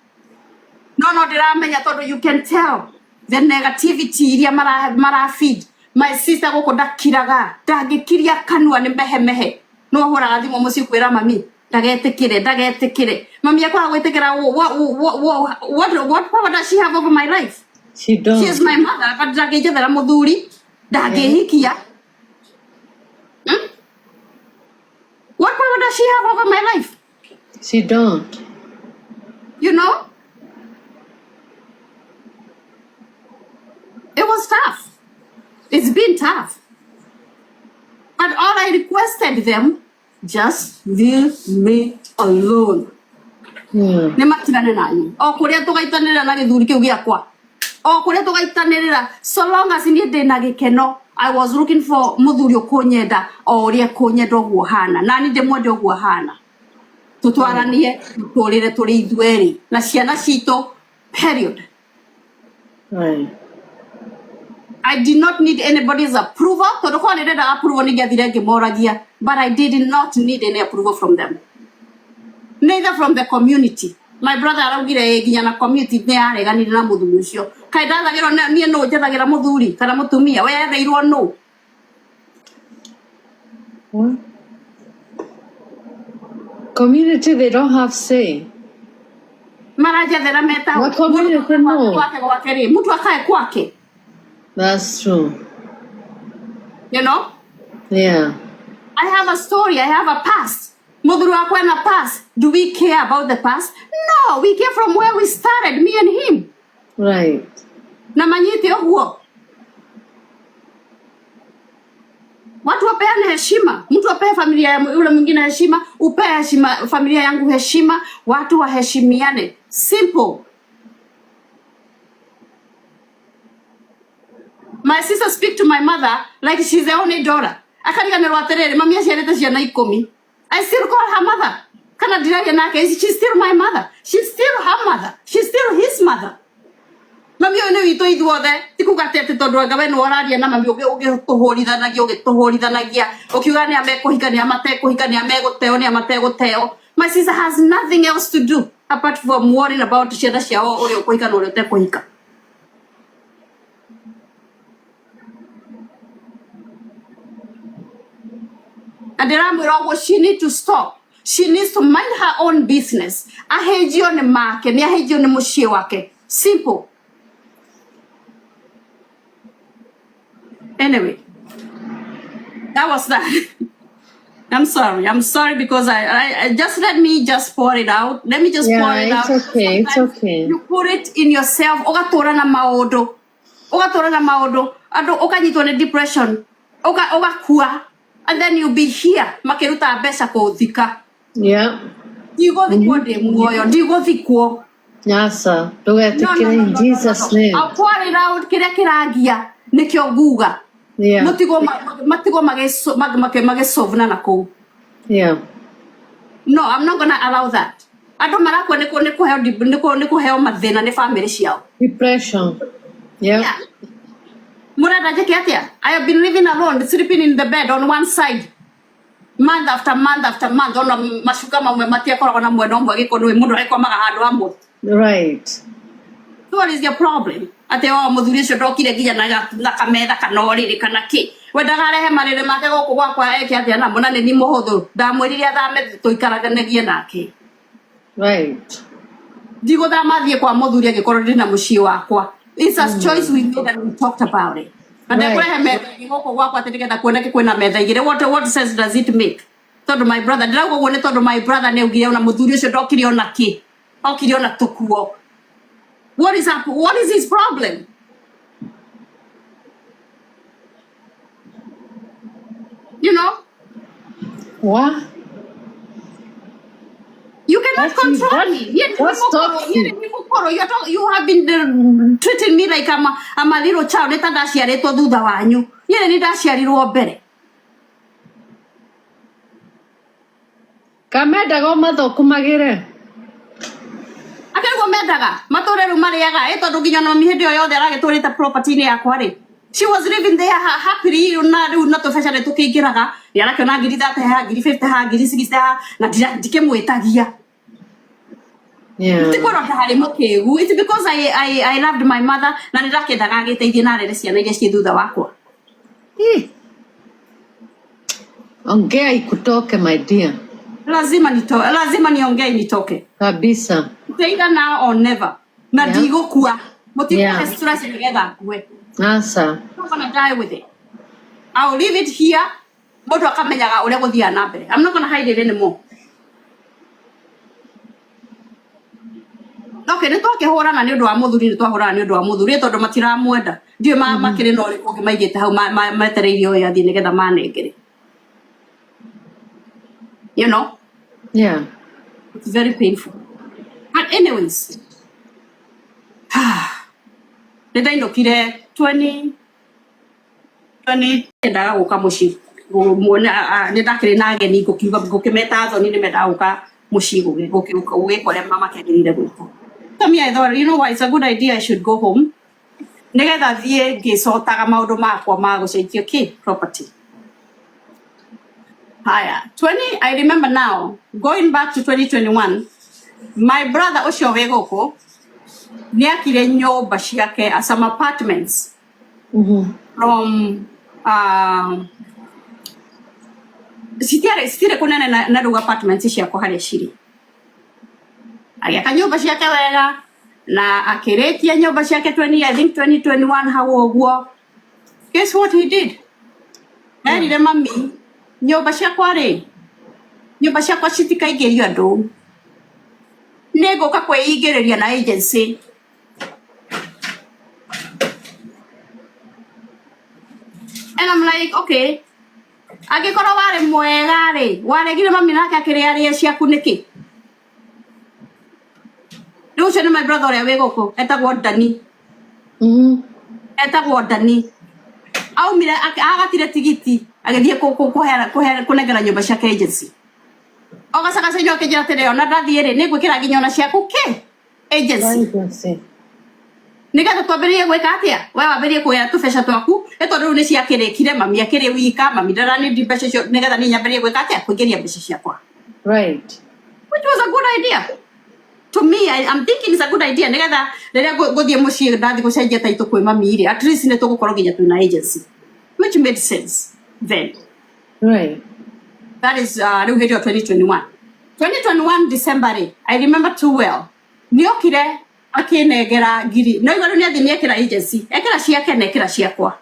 No, ndiramenya tondu you can tell the negativity iria mara feed. My sister goko ndakiraga ndagikiria kanua ni mehe no horaga thimo muci kwira mami ndagetikire mami akwa gwitikira what power does she have over my life? She don't. She is my mother, but ndagijethera muthuri ndagihikia. What power does she have over my life? She don't. You know? It was tough. It's been tough. But all I requested them, just leave me alone. Nematigane nanyu. O kuria tugaitanira na githuri kiu giakwa. O kuria tugaitanira so long as nie ndina gikeno. I was looking for muthuri ukunyenda o uria kunyenda oguo hana. Nani ndimwende oguo hana. Tutwaranie turire turi ithweri na ciana cito period. Right. I did not need anybody's approval. But I did not need any approval from them. Neither from the community. My brother aragire ginyana community ne areganire na muthuri ucio. Kai ndathagirwo nie no jethagira muthuri kana mutumia we etheirwo no. What? Community, they don't have say. Marajethera meta. What community? No. Mutu akae kwake. That's true. You know? Yeah. I have a story. I have a past. Muthuri wakwa na past. Do we care about the past? No, we care from where we started, me and him. Right. Na manyite oguo. Watu wapeane heshima. Mtu apee familia yule mwingine heshima, upee heshima familia yangu heshima, watu waheshimiane. Simple. My sister speak to my mother like she's the only daughter. Akariganirwo atiriri mami aciarite ciana 10. I still call her mother. Kana ndiraria nake, she's still my mother. She's still her mother. She's still his mother. Mami oyo ni wito ithuothe tikugate ati tondu anga we no oraria na mami ugituhorithanagia ukiuga ni amekuhika ni amatekuhika ni ameguteo ni amateguteo. My sister has nothing else to do apart from worrying about ciana ciao uri ukuhika na uri utekuhika. And she needs to stop. She needs to mind her own business. Ahejio ni make, ni ahejio ni mushie wake. Simple. Anyway, that was that. I'm sorry because I just let me just pour it out. Let me just pour it out. Yeah, it's okay. It's okay. You put it in yourself. Ogatora na maodo. Ado okanyitwa ni depression. Ogakua. And then you'll be here. Makeruta abesa ko thika. Yeah. Do you go thikwo de muoyo? Do you go thikwo? Yes, sir. Do it in Jesus' name. I'll pour it out. Kiria kiragia. Nikyo guga. Yeah. Matigo magesovna na ko. Yeah. No, I'm not gonna allow that. I don't matter when niko heo madhina ne family ciao. Depression. Yeah. I have been living alone, sleeping in the bed on one side. Month after month after month. Right. So what is your problem? Ate o muthuri cio ndokire ginya na kametha kana oriri kana ki. Wendaga rehe marire make goku gwakwa eke atia na mona ni muhuthu. Ndamwirire athame tuikaranagie nake. Right. Digo thamathie kwa muthuri agikorwo ndina mucii wakwa. It's a choice we made and we talked about it. And then what sense does it make? Told my brother, my brother what is up? What is his problem? You know? What? You cannot control me. You have been treating me like I'm a little child. Kamedaga mathokumagire. Akego medaga matore ru mariaga tondu nginya no mihindi yo yothe aragitũrĩte property ni yakwa ri. She was living there happily na riu na tũbeca nĩ tũkĩingĩraga nĩ arakĩona ngiri 30 ha ngiri 50 ha ngiri 60 ha na ndikĩmwĩtagia. Yeah. It's because I loved my mother na nĩndakendaga agĩteithie na arere ciana iria ciĩ thutha wakwa. Ongea ikutoke my dear. Lazima niongee nitoke. Kabisa. Either now or never. Na ndigũkua. Mũtikũhe stress nĩgetha ngwe. Asa. I'm gonna die with it. I'll leave it here. Mũndũ akamenyaga ũrĩa gũthiaga na mbere. I'm not gonna hide it anymore. Okay, nĩ twakĩhũrana nĩ ũndũ wa mũthuri nĩ twahũrana nĩ ũndũ wa mũthuri tondũ matiramwenda. Ndiũ makĩrĩ na ũrĩkũ ũngĩ maigĩte hau metereirie ũyũ athiĩ nĩgetha manengere. You know? Yeah. It's very painful. But anyways, nĩndainũkire 20 ndaga gũka mũciĩ. Nĩndakĩrĩ na ageni ngũkĩmeta thoni nĩmendaga gũka mũciĩ gũgĩkora mama kĩagĩrĩire gwĩka. So me, I thought, you know what, it's a good idea, I should go home. Nĩgetha thiĩ ngĩcotaga maũndũ makwa ma gũcenjia property. Haya, I remember now, going back to 2021, my brother ũcio wĩ gũkũ nĩakire nyũmba ciake some apartments from citiarĩ kũnene na rĩu apartments ciakwa harĩa cirĩ. Agĩaka nyũmba ciake wega na akĩrĩkia nyũmba ciake I think 2021 hau ũguo. Guess what he did? Erire mami nyũmba ciakwa citikaingĩrio andũ. Nĩngũka kwĩingĩrĩria na agency. And I'm like, okay. Angĩkorwo warĩ mwega rĩ, waregire mami nake akĩrĩa ciaku nĩkĩ? Rĩu ũcio nĩ my brother ũrĩa wĩ gũkũ etagwo Dani. Etagwo Dani. Aumire agatire tigiti agĩthiĩ kũnengera nyũmba ciake agency. Ogacagacenyo akĩnjĩra atĩrĩ ona ndathiĩ rĩ nĩngwĩkĩra nginya ona ciaku agency. Nĩgetha twambĩrĩrie gwĩka atĩa? We wambĩrĩrie kuoya tũbeca twaku tondũ rĩu nĩciakĩrĩkire mami akĩrĩ wika mami ndarani mbeca icio nĩgetha niĩ nyambĩrĩrie gwĩka atĩa? Kũingĩria mbeca ciakwa. Right. Which was a good idea. To me, I'm thinking it's a good idea. Nĩgetha rĩrĩa gũthiĩ mũciĩ ndathi gũcenjia taitũ kwĩ mami rĩ at least nĩtũgũkorwo nginya twĩna agency. Which made sense then. Right. That is rĩu hĩndĩ 2021. 2021 December I remember too well. Nĩokire akĩnengera ngiri. No igũrũ nĩathiĩ nĩekĩra agency. Ekĩra ciake na ekĩra ciakwa.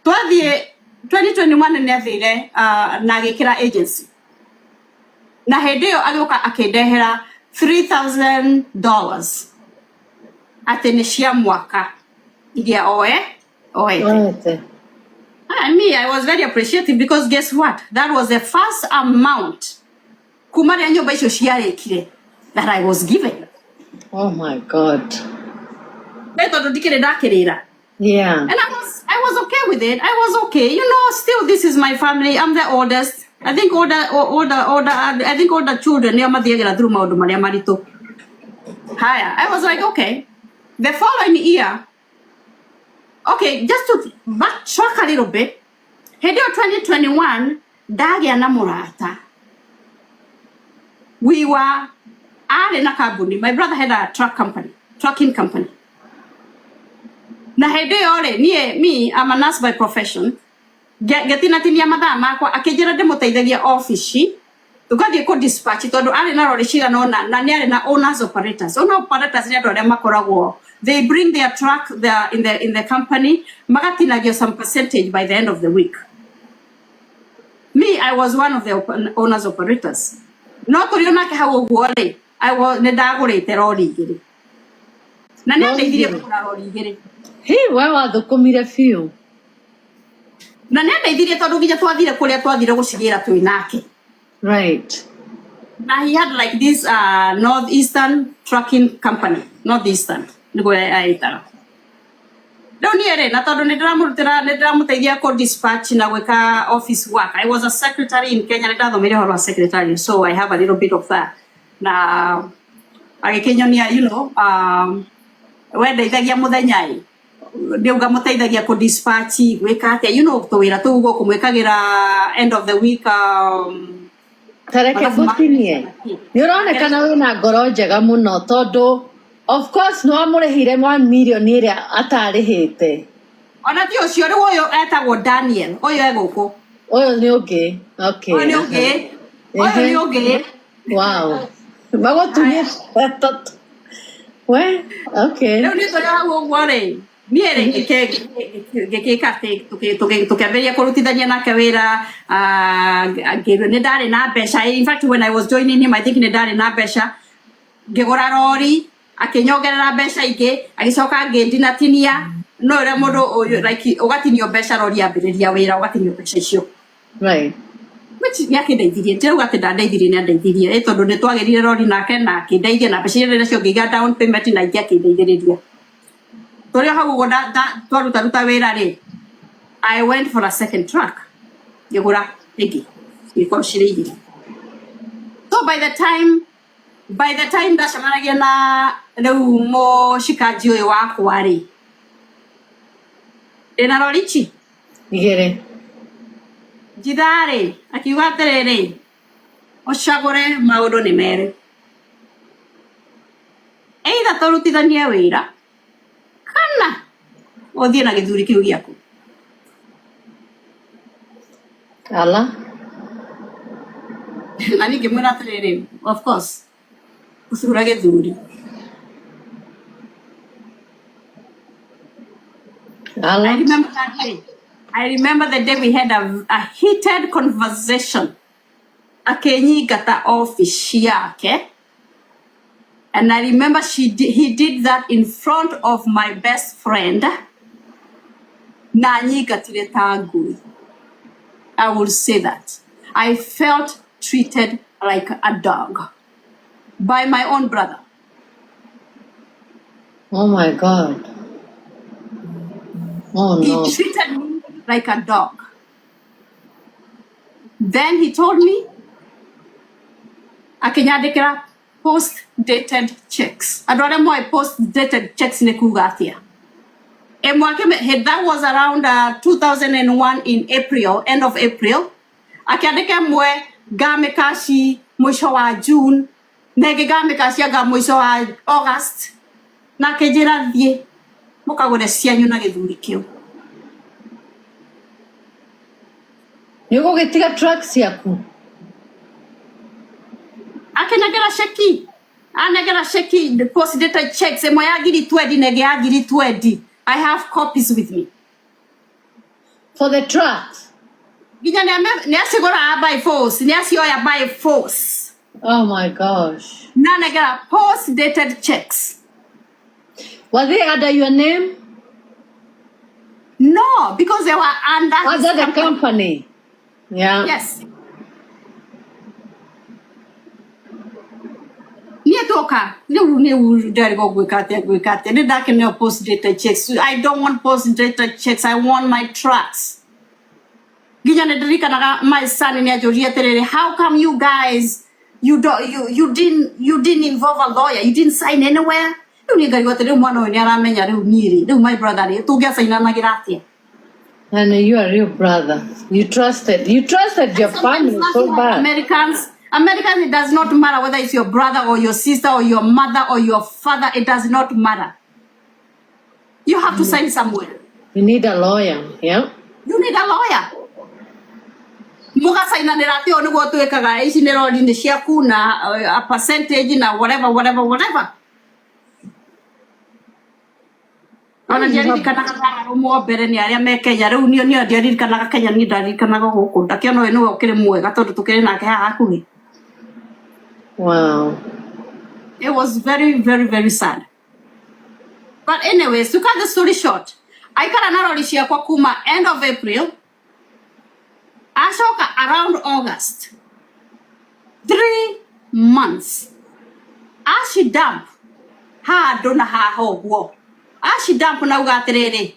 Twathiĩ 2021 nĩathire na agĩkĩra agency. Na hĩndĩ ĩyo agĩũka akĩndehera $3,000 atĩ nĩ cia mwaka iria oete. And me, I was very appreciative because guess what? That was the first amount kuma rĩa nyũmba icio ciarĩkire that I was given. Oh my God. Tondũ ndikĩrĩ ndakĩrĩra. Yeah. And I was okay with it. I was okay. You know, still this is my family. I'm the oldest. I think older children nĩo mathiagĩra through maũndũ marĩa maritũ. Haya, I was like, okay. The following year, okay, just to backtrack a little bit, hĩndĩ ĩyo 2021 ndagĩa na mũrata. We were arĩ na kambuni. My brother had a trucking company. Na hĩndĩ ĩyo rĩ, me, I'm a nurse by profession. Getinatinia mathaa makwa akĩnjĩra ndĩmũteithagia office tũgathiĩ kũ dispatch tondũ arĩ na rori cigana ũna na nĩ arĩ na owners operators nĩ andũ arĩa makoragwo they bring their truck in the company magatinagio some percentage by the end of the week. Me, I was one of the owners operators. No tũrĩ nake hau ũguo rĩ nĩ ndagũrĩte rori igĩrĩ na nĩ andeithirie kũgũra rori igĩrĩ. We wathũkũmire biũ. Na nĩ andeithirie tondũ nginya twathire kũrĩa twathire gũcigĩra twĩ nake. Right. Now he had like this northeastern trucking company. Northeastern. Don't hear it. Na tondu nidiramuteithia ko dispatch na gweka office work. I was a secretary in Kenya. Nĩndathomire horo wa secretary, so I have a little bit of that. Na agikinyonia, you know, we ndeithagia muthenya ndiuga muteithagia ku dispatch gwika atia, you know, tuwira tu guku mwikagira end of the week Tareke gutinie ni uronekana wina ngoro njega muno tondu of course no amurihire 1 million iria atarihite ona ti ucio riu uyu etagwo Daniel uyu eguku uyu ni ungi okay uyu ni ungi wow magotunie we okay riu ni tora uguo ri niere tukiambiria kurutithania nake wira ni ndari na mbeca. In fact, when I was joining him, I think ni ndari na mbeca ngigura rori akinyongerera mbeca ingi agicoka ngindinatinia no ire mundu like ugatinio mbeca rori ambiriria wira ugatinio mbeca icio right which ni akindeithirie ndirauga ati ndandeithirie ni andeithirie tondu ni twagirire rori nake na akindeithia na mbeca iria nacio ngiga down payment na ingi akindeithiriria toria hau twaruta wira ri I went for a second truck ngigura ingi iko shirigi. So by the time ndacemanagia na riu mushikaji uyu wakwa ri ndina rorichi igere njithari akiuga atiriri ucagure maundu ni mere either turutithanie wira kana uthie na githuri kiu giaku ala na ningi mwira atiriri of course ucura githuri ala I remember the day we had a heated conversation akenyingata office yake. And I remember he did that in front of my best friend. Na nyigatire ta ngui. I will say that. I felt treated like a dog by my own brother. oh my god oh no He treated me like a dog. Then he told me, akinyandikira post-dated checks. Adore mo post-dated checks ne kugatia. That was around 2001 in April, end of April. Akiandika mwe game kashi mwisho wa June, nege game kashi aga mwisho wa August. Na kejira thie mukagore cianyu na githuri kiu. yuko gitiga tracks yaku Akenagera sheki. Anagera sheki the post-dated checks. Emo ya giri 20 nege ya giri 20. I have copies with me. for the tracks Ginya ni asigora by force. Ni asioya by force. oh my gosh Na nagera post-dated checks. were they under your name No, because they were under his under the company yeah Yes. Nietoka. Ni dari go gwikate. Ni dake ne post-dated checks. I don't want post-dated checks. I want my tracks. Ginya ne drika na my son ni ajoria terere. How come you guys you didn't involve a lawyer? You didn't sign anywhere? You ni gari gote mwana ni aramenya riu niri. Riu my brother ri tugia signa na girati. and you are your brother you trusted your family so bad Americans, it does not matter whether it's your brother or your sister or your mother or your father. It does not matter. You have to sign somewhere. you need a lawyer yeah You need a lawyer. Muga sign na rati onu go tuekaga ici ni rodi ni ciaku na a percentage na whatever. Ona ndirikanaga rumo mbere ni aria me Kenya riu nio ndirikanaga Kenya ni ndirikanaga guku ndakiona we niwe ukiri mwega tondu tukiri nake haha hakuhi. wow It was very, very, very sad. But anyways, to cut the story short, I got another issue kwa kuma end of April. Ashoka around August. 3 months. Ashi dump. Ha dona ha ho wo. Ashi dump na ugaterere.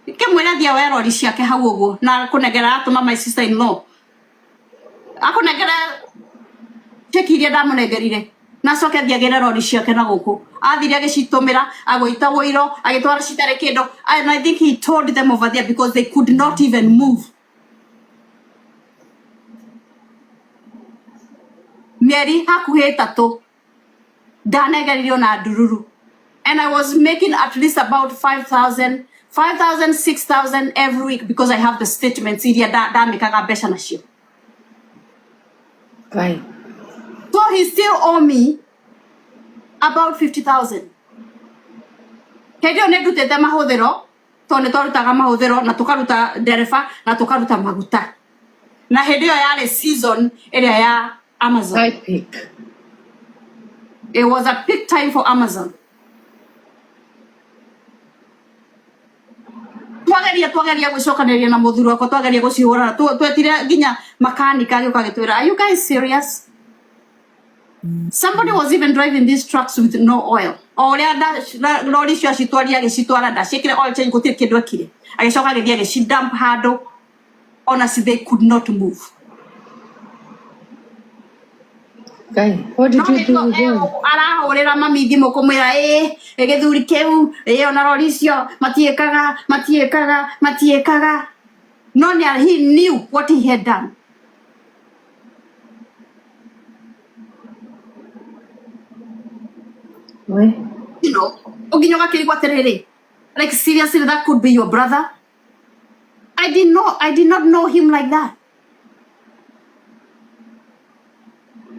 ke mwera dia we rori ciake hau uguo na kunegera atuma my sister in law akunegera tekirie ndamunengerire na coke thiagire rori ciake na guku athire agicitumira agwita woiro agitwara citare kindo and I think he told them over there because they could not even move. Mary hakuhe tatu ndanegeririo na ndururu and I was making at least about 5,000 6,000 every week because I have the statements iria ndamikaga mbeca nacio. Right. So he still owe me about 50,000. Hedio nedutete mahuthiro to ne twarutaga mahuthiro na tukaruta nderefa na tukaruta maguta na hedio yale season area ya Amazon. I pick. It was a peak time for Amazon. Twageria gucokaneria na muthuru wako twageria gucihura twetire ginya makanika gioka gitwira are you guys serious? Somebody was even driving these trucks with no oil. Oria da lori cio citwaria gicitwara da cikire oil change gutire kindu akire agicoka githia gicidump hando honestly they could not move. Guy, what did you do again? Arahurira mami thimu kumwira githuri kiu ona rori cio matiekaga no he knew what he had done. Why? You know, oginyoga kirigwa terere. Like seriously, that could be your brother. I did not know him like that.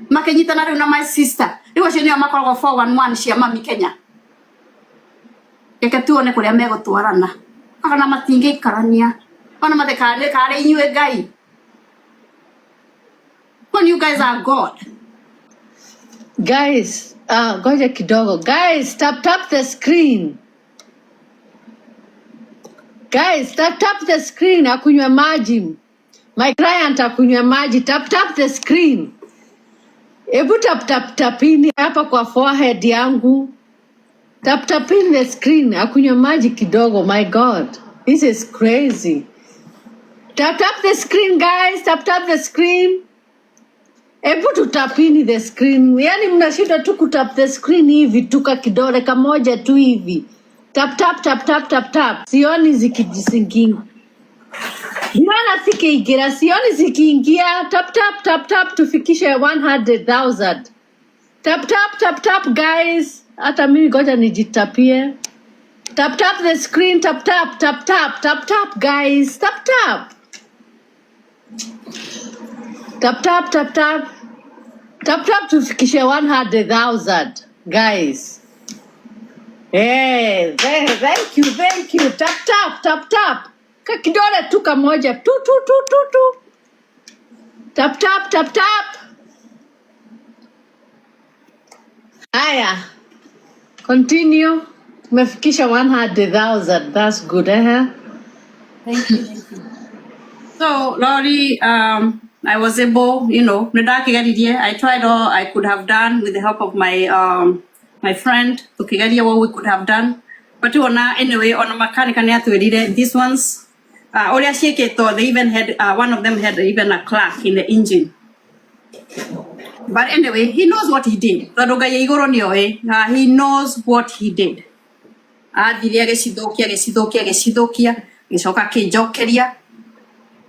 Makenyitana riu na my sister. Riu cio nio makoragwo 411 cia mami Kenya. Reke tuone kuria megutwarana. Kana matingeikarania. Ona matekane kare inyue Ngai. When you guys are God. Guys, goja kidogo. Guys, tap the screen. Guys, tap the screen. Akunywe maji. My client akunywe maji. Tap the screen. Ebu tapini hapa kwa forehead yangu. Tapini the screen. Akunywe maji kidogo. My God, this is crazy. Tap the screen, guys. Tap the screen. Ebu tutapini the screen. Yani mnashinda tu kutap the screen hivi tuka kidole kamoja tu hivi. Tap. Sioni zikijisingi. Nana sikiingia, sioni zikiingia. Tap tufikishe 100,000. Tap guys. Hata mimi ngoja nijitapie. Tap the screen. Tap guys. Tap. Tap tufikishe 100,000 guys. Hey, thank you. Tap. Kakidole tu kamoja. Tu. Tap. Haya. Continue. Tumefikisha 100,000. That's good, Thank you. So, Lori, I was able, I tried all I could have done with the help of my friend to kigaria what we could have done. But anyway, on a mechanic and these ones, they even had, one of them had even a crack in the engine. But anyway, he knows what he did. He knows what he did.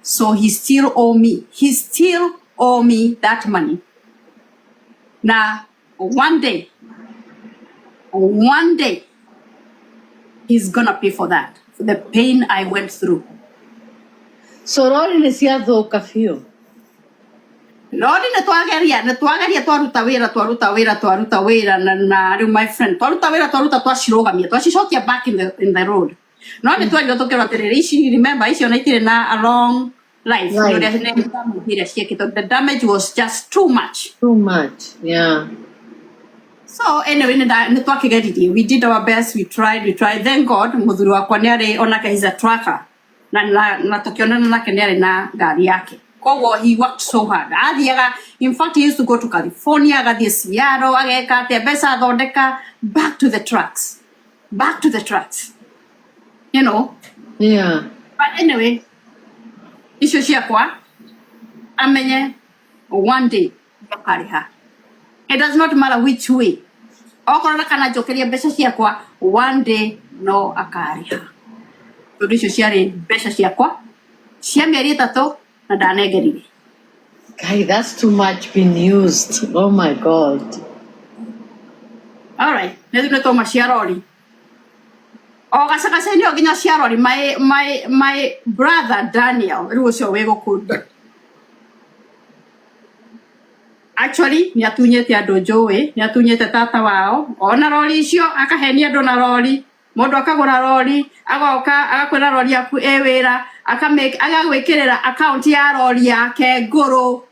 So he still owe me. He still owe me that money. Now, one day, he's gonna pay for that, for the pain I went through. So Lori niciathuka fiu. Lori netwageria twaruta wira na riu my friend twaruta twacirogamia twacicokia back in the road. No netwario tukirwa atiriri remember icio na itire na a long life. The damage was just too much. Yeah. So anyway, we did our best. We tried. Thank God, muthuri wakwa niari onake he's a trucker. Na tukionana nake niari na gari yake. He worked so hard. In fact, he used to go to California, agathie Seattle, ageka te besa thondeka, back to the trucks. Yeah. But anyway, icio ciakwa amenye one day akariha. It does not matter which way. Okorwo kana njokeria mbeca ciakwa one day no akariha. Tondu icio ciarĩ mbeca ciakwa cia mĩeri 3 na ndanengerire. Guy, that's too much being used. Oh my God. All right, nĩ tũma ciarori. O gacagaca-inĩ o nginya ciarori my brother Daniel rĩu ũcio wĩ gũkũ. Actually nĩ atunyĩte andũ njũĩ, nĩ atunyĩte tata wao ona rori icio akahenia andũ na rori. Mũndũ akagũra rori agoka agakwĩra rori yaku ĩ wĩra agagwĩkĩrĩra account ya rori yake ngũrũ.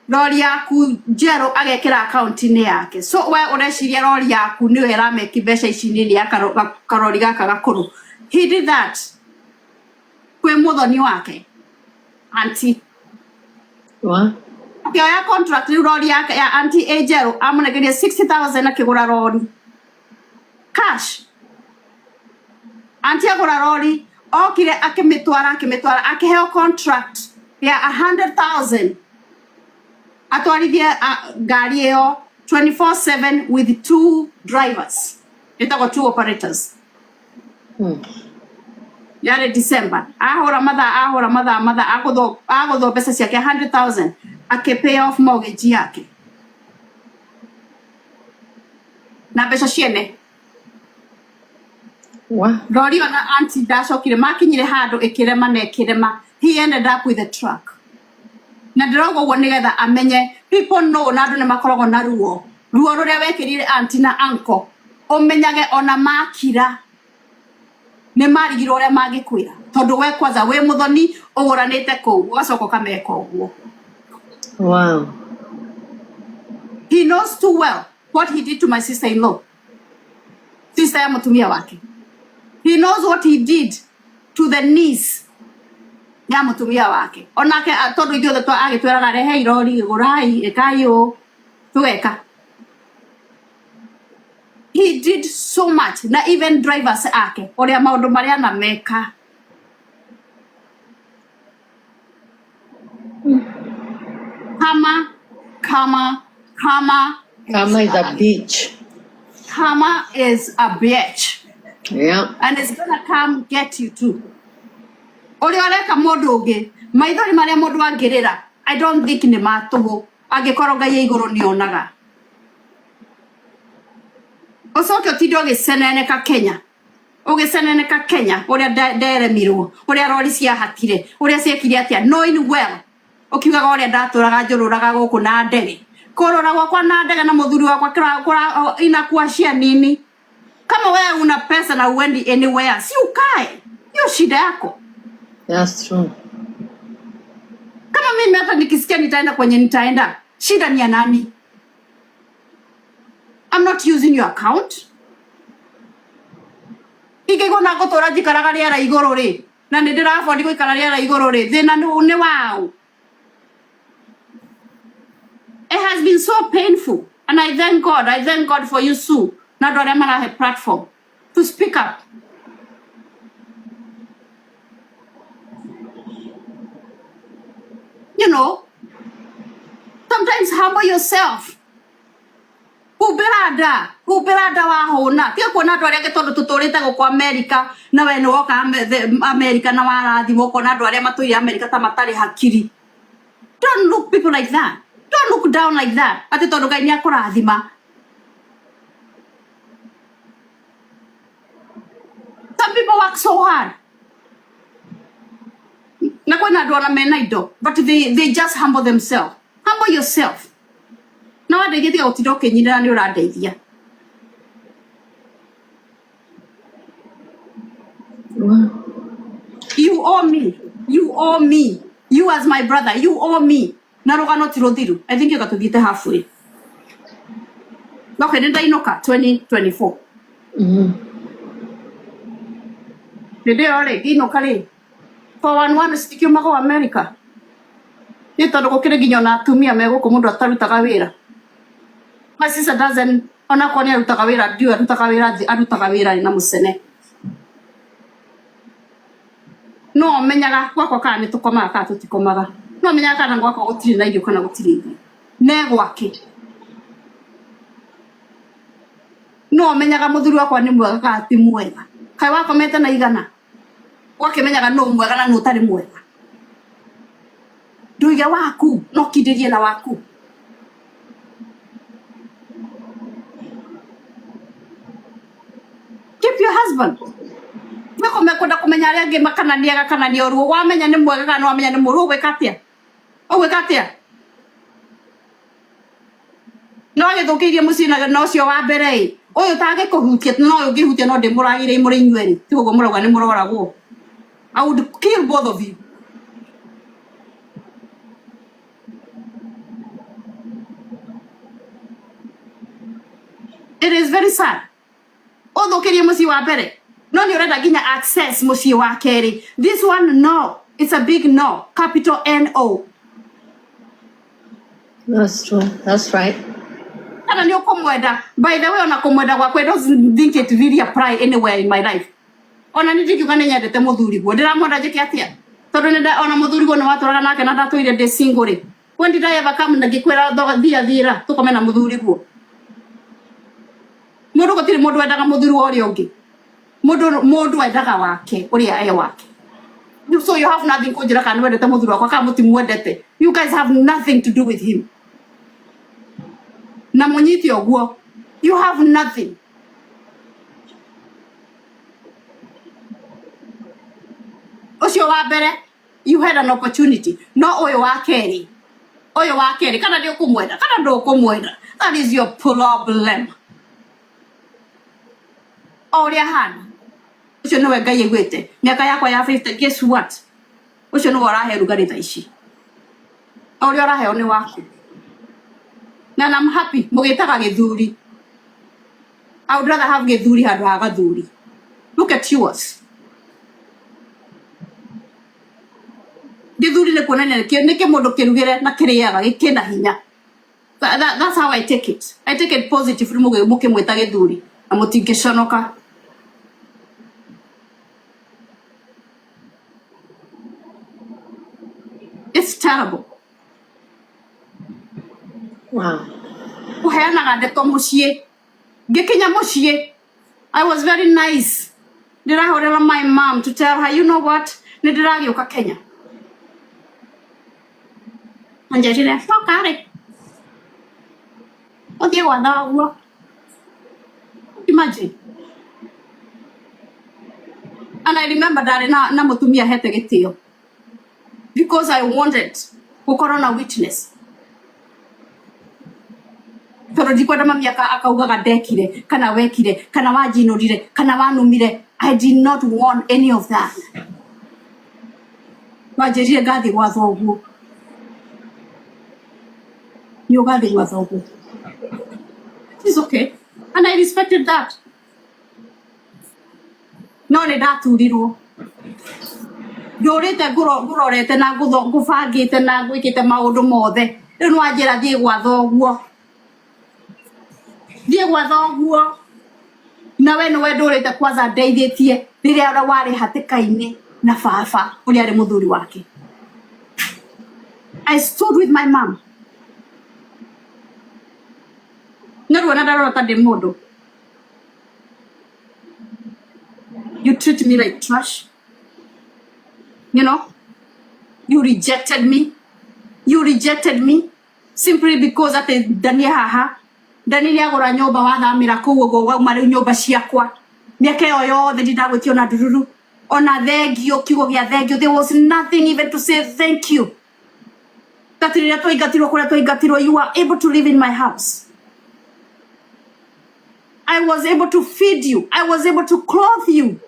Rori yaku njerũ agekĩra account-inĩ yake. So we ũreciria rori yaku nĩwe ĩrameki mbeca ici nini ya karori gaka gakũrũ. He did that kwĩ mũthoni wake auntie. What? Akĩoya contract rĩu rori yake ya auntie ĩ njerũ amũnegeria 60,000 akĩgũra rori cash. Auntie agũra rori okire akĩmĩtwara akĩheo contract ya 100,000 atwarithie ngari ĩyo 24/7 with 2 drivers. Ĩtagwo 2 operators. Yarĩ December. Ahũra mathaa agũthwo mbeca ciake 100,000 akĩpay off mortgage yake. Na mbeca ciene. What? Rori ona auntie ndacokire makinyire handũ ĩkĩrema. He ended up with a truck. Na ndĩroga ũguo nĩgetha amenye people know na andũ nĩ makoragwo na ruo rũrĩa wekĩrire auntie na uncle ũmenyage ona makira nĩ marigirwo ũrĩa mangĩkwĩra tondũ we kwanza wĩ mũthoni ũgũranĩte kũu ũgacoka ũkameka ũguo. Wow. He knows too well what he did to my sister-in-law, sister ya mũtumia wake. He knows what he did to the niece ya mũtumia wake. Onake tondũ ithuothe agĩtwĩraga rehe irori gũrai ĩkai ũũ tũgeka. He did so much na even drivers ake ũrĩa maũndũ marĩa anameka. Kama is a bitch. Kama is a bitch. Yeah. And it's gonna come get you too. Ũrĩa ũreka mũndũ ũngĩ maithori marĩa mũndũ angĩrĩra I don't think nĩ matũhũ angĩkorwo Ngai igũrũ nĩonaga. Ũcoke ũtinde ũgĩceneneka Kenya ũrĩa nderemirwo ũrĩa rori ciahatire ũrĩa ciekire atĩa knowing well ũkiugaga ũrĩa ndatũraga njũrũraga gũkũ na ndege kũrũra gwakwa na ndege na mũthuri wakwa inakuwa cia nini. Kama wewe una pesa na uendi anywhere si ukae, hiyo shida yako. That's true. Kama mimi hata nikisikia nitaenda kwenye nitaenda, shida ni ya nani? I'm not using your account. Ikego na gotora jikaraga rĩera igũrũ rĩ na nĩ ndĩrabondi gũikara rĩera igũrũ rĩ thĩna nĩ wao. It has been so painful and I thank God for you Sue na andũ arĩa marahe platform to speak up. You know, sometimes humble yourself. Ubirada wa hona. Tia kuona andũ arĩa tondũ tũtũrĩte gũkũ America na we nĩ woka America na warathimwo kuona andũ arĩa matũire America ta matarĩ hakiri. Don't look people like that. Don't look down like that. Ati tondũ Ngai nĩ akũrathima. Some people work so hard. Na kwena andũ ona mena indo, but they just humble themselves. Humble yourself. Na wadeithia gũtinda ũkĩnyinĩra nĩ ũrandeithia. You owe me. You as my brother, you owe me. Na rũgano ti rũthiru. I think yoka tũthiĩte halfway. Okay, nĩ ndainũka 2024. Nĩndĩ ore inũka rĩ. 411 citikiumaga America. Nĩ tondũ gũkĩrĩ nginya na atumia megũkũ mũndũ atarutaga wĩra. My sister doesn't ona kwa nĩ arutaga wĩra, arutaga wĩra na mũcene. no menyaga gwakwa kana nĩ tũkomaga kana tũtikomaga no menyaga kana gwakwa gũtirĩ na irio kana gũtirĩ irio ne gwake no menyaga mũthuri wakwa nĩ mwega kana ti mwega kaĩ wakomete na igana gwake menyaga no mwega na no ũtarĩ mwega nduige waku no kindĩrie na waku keep your husband Meko kwenda kumenya arĩa angĩ makananiaga kana nĩ oruo wamenya nĩ mwega kana wamenya nĩ mũru ũgwĩka atĩa no agĩthũkĩirie mũciĩ na ũcio wa mbere ũyũ tangĩkũhutia no ũyũ ũngĩhutia no ndĩmũragĩre mũrĩ inyuerĩ ti ũguo mũrauga nĩ mũroragwo I would kill both of you it is very sad ũthũkĩrie mũciĩ wa mbere no nĩ ũrenda nginya access mũciĩ wa kerĩ this one no it's a big no capital N-O That's true. That's right. kana nĩ ũkũmwenda by the way ona kũmwenda gwakwa I don't think it really apply anywhere in my life ona nĩ ndikiuga nĩ nyendete mũthuri guo ndĩramwenda njĩke atĩa tondũ nĩ ona mũthuri guo nĩ watũraga nake na ndatũire ndĩ single rĩ when did I ever come na ngĩkwĩra thia tũkome na mũthuri guo mũndũ gũtirĩ mũndũ wendaga mũthuri wa ũrĩa ũngĩ mũndũ endaga wake ũrĩa wake so you have nothing kũnjĩra kana wendete mũthuri wakwa kana mũtimwendete you guys have nothing to do with him na mũnyite ũguo you have nothing ũcio wa mbere you had an opportunity no ũyũ wa kerĩ kana nĩ ũkũmwenda kana ndũkũmwenda that is your problem ũrĩa hana ũcio nĩwe Ngai aigwĩte mĩaka yakwa ya 50 guess what ũcio nĩwe ũrahe rugarĩ thaa ici ũrĩa ũraheo nĩ waku na I'm happy mũgĩtaga gĩthuri I would rather have gĩthuri handũ ha gathuri look at yours gĩthuri nĩ kuonania nĩ kĩmũndũ kĩrugĩre na kĩrĩaga gĩkĩna hinya that's how I take it positive mũkĩmwĩta gĩthuri na mũtingĩconoka it's terrible Wow. Kuheanaga ndeto mũciĩ ngĩkinya mũciĩ I was very nice ndĩrahũrĩra my mom to tell her you know what nĩ ndĩragĩũka Kenya anjĩrire cokarĩ ũthiĩ gwatha ũguo imagine and I remember ndarĩ na mũtumia hete gĩtĩo because I wanted gũkorwo na witness tondũ ndikwenda mami akaugaga ndekire kana wekire kana wanjinũrire kana wanumire I did not want any of that wanjĩrire ngathiĩ gwatha ũguo nĩ ũgathiĩ gwatha ũguo it's okay and I respected that no nĩ ndaturirwo ndũrĩte ngũrorete na ngũbangĩte na gwĩkĩte maũndũ mothe rĩu nĩ wanjĩra thiĩ gwatha ũguo na we nĩwe ndũrĩte kwanza ndeithĩtie rĩrĩa warĩ hatĩka-inĩ na baba ũrĩa arĩ mũthuri wake I stood with my mom nĩruona ndarora ta ndĩ mũndũ you treat me like trash you know you rejected me simply because atĩ ndania haha ndani nĩagũra nyũmba wathamĩra kũu ũguo wauma rĩu nyũmba ciakwa mĩaka ĩyo yothe ndindagwĩtio na ndururu ona thengio kiugo gĩa thengio there was nothing even to say thank you that rĩrĩa twaingatirwo kũrĩa twaingatirwo you were able to live in my house I was able to feed you I was able to clothe you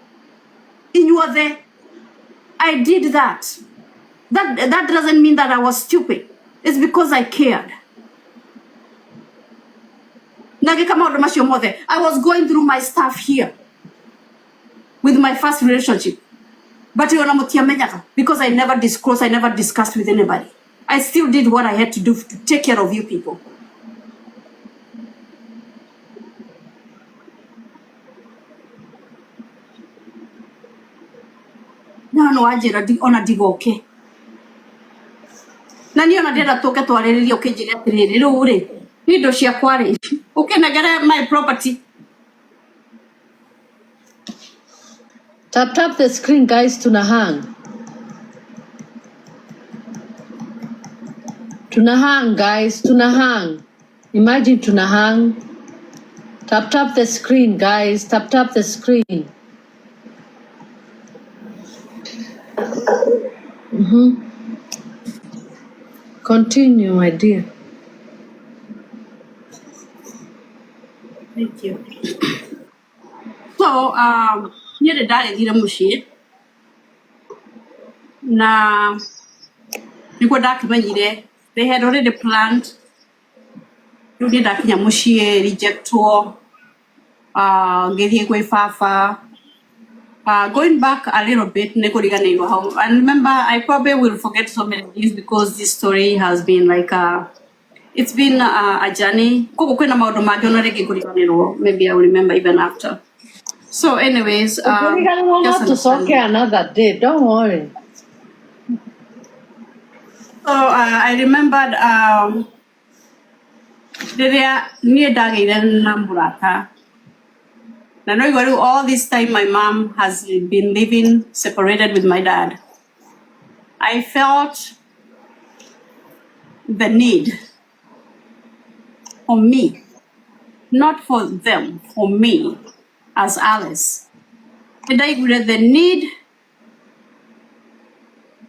and you are there I did that doesn't mean that I was stupid it's because I cared nagĩka maũndũ macio mothe I was going through my stuff here with my first relationship but ona mũtiamenyaga because I never discussed with anybody I still did what I had to do to take care of you people no wajira ona digoke na niyo na ndenda tuke twariririe ukinjiria atiriri riu ri indo ciakwa ri ukinegere my property. Tap the screen, guys. Tunahang, guys. Tunahang. Imagine tunahang. Tap the screen, guys. Tap the screen. Continue, my dear. Thank you. So near the dad dira mushi na niko dakimanyire they had already planned to do that mushi rejecto getting away fafa. Going back a little bit, I remember I probably will forget so many things because this story has been like it's been a journey. Maybe I will remember even after. So, anyways, We're gonna have to talk another day. Don't worry. So I remembered near Namburata. Now, all this time, my mom has been living separated with my dad. I felt the need for me, not for them, for me as Alice. And I felt the need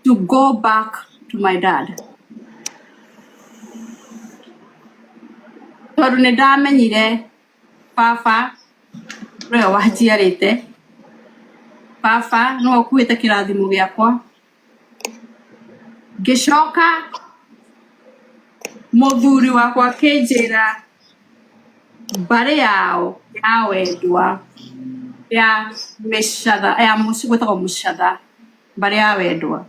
to go back to my dad. Papa, Papa, no kuita kirathimo giakwa. Gicoka muthuri wakwa kinjira mbari yao ya wendwa ya micatha ya muci gwitagwo mucatha mbari ya wendwa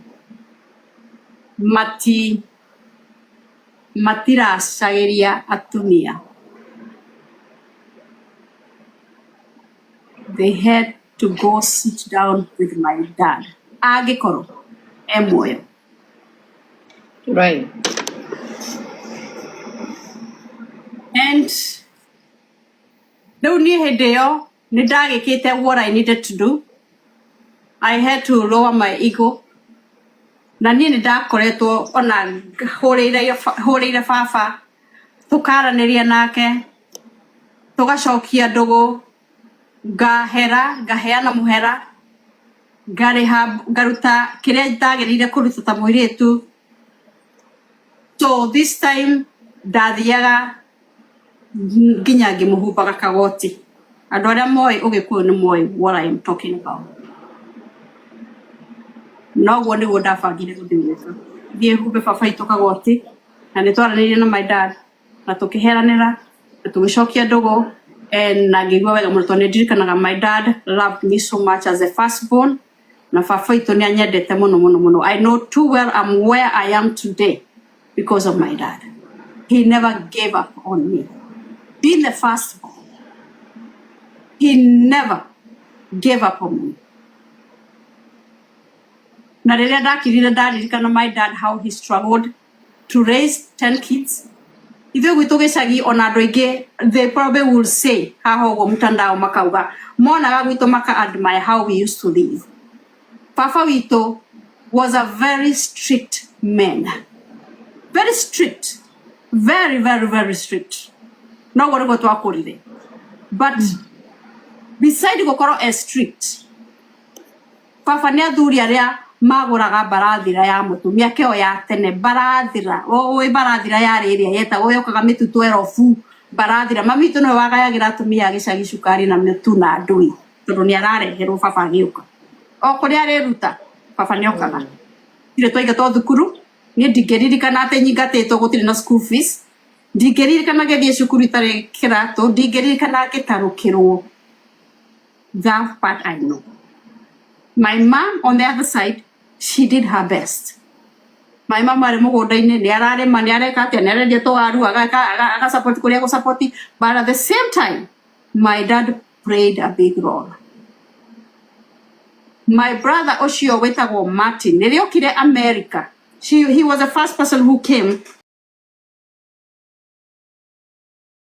matiracagiria atumia. They had to go sit down with my dad. Agikoro emoyo. Right. And what I needed to do. I had to lower my ego. Na niĩ nĩndakoretwo ona hũrĩire baba tũkaranĩria nake tũgacokia ndũgũ ngaheana mũhera ngaruta kĩrĩa ndagĩrĩire kũruta ta mũirĩtu. So this time ndathiaga nginya ngĩmũhumbaga kagoti. Andũ arĩa moĩ Ũgĩkũyũ nĩ moĩ what I am talking about. Noguo nĩguo ndabangire gũthiĩ gwĩka. Thiĩ humbe baba witũ kagoti na nĩtwaranĩirie na my dad na tũkĩheranĩra na tũgĩcokia ndũgũ. And na ngĩigua wega mũno tondũ nĩndirikanaga my dad loved me so much as a firstborn. Na baba witũ nĩanyendete mũno mũno mũno. I know too well I'm where I am today because of my dad. He never gave up on me. Being the firstborn, he never gave up on me. Na rĩrĩa ndakirire ndaririkana my dad how he struggled to raise 10 kids. Ithuĩ gwitũ gĩcagi ona andũ aingĩ they probably will say haha ũguo mtandao makauga monaga gwitũ maka admire how we used to live. Papa witũ was a very strict man. Very strict. Very, very, very strict. No what about twakũrire. But beside gũkorwo as strict, Papa nĩ athuri arĩa magũraga mbarathira ya mũtumia kĩo ya tene mbarathira mbarathira yarĩ ĩrĩa yetagwo yokaga mĩtutu erobu mbarathira mami witũ nĩwe wagayagĩra atumia a gĩcagi cukari na mĩtu na ndũi tondũ nĩarareherwo baba agĩũka o kũrĩa arĩruta baba nĩokaga ithuĩ twaingatwo thukuru niĩ ndingĩririkana atĩ nyingatĩtwo gũtirĩ na school fees ndingĩririkana gĩthiĩ cukuru itarĩ kĩratũ ndingĩririkana gĩtarũkĩrwo. That part I know. My mom on the other side, she did her best. My mom arĩ mũgũnda-inĩ nĩararĩma nĩareka atĩa nĩarendia tũwaru agasupport kũrĩa gũsupport, but at the same time my dad played a big role. my brother Oshio wetagwo Martin. Niliokire America. He was the first person who came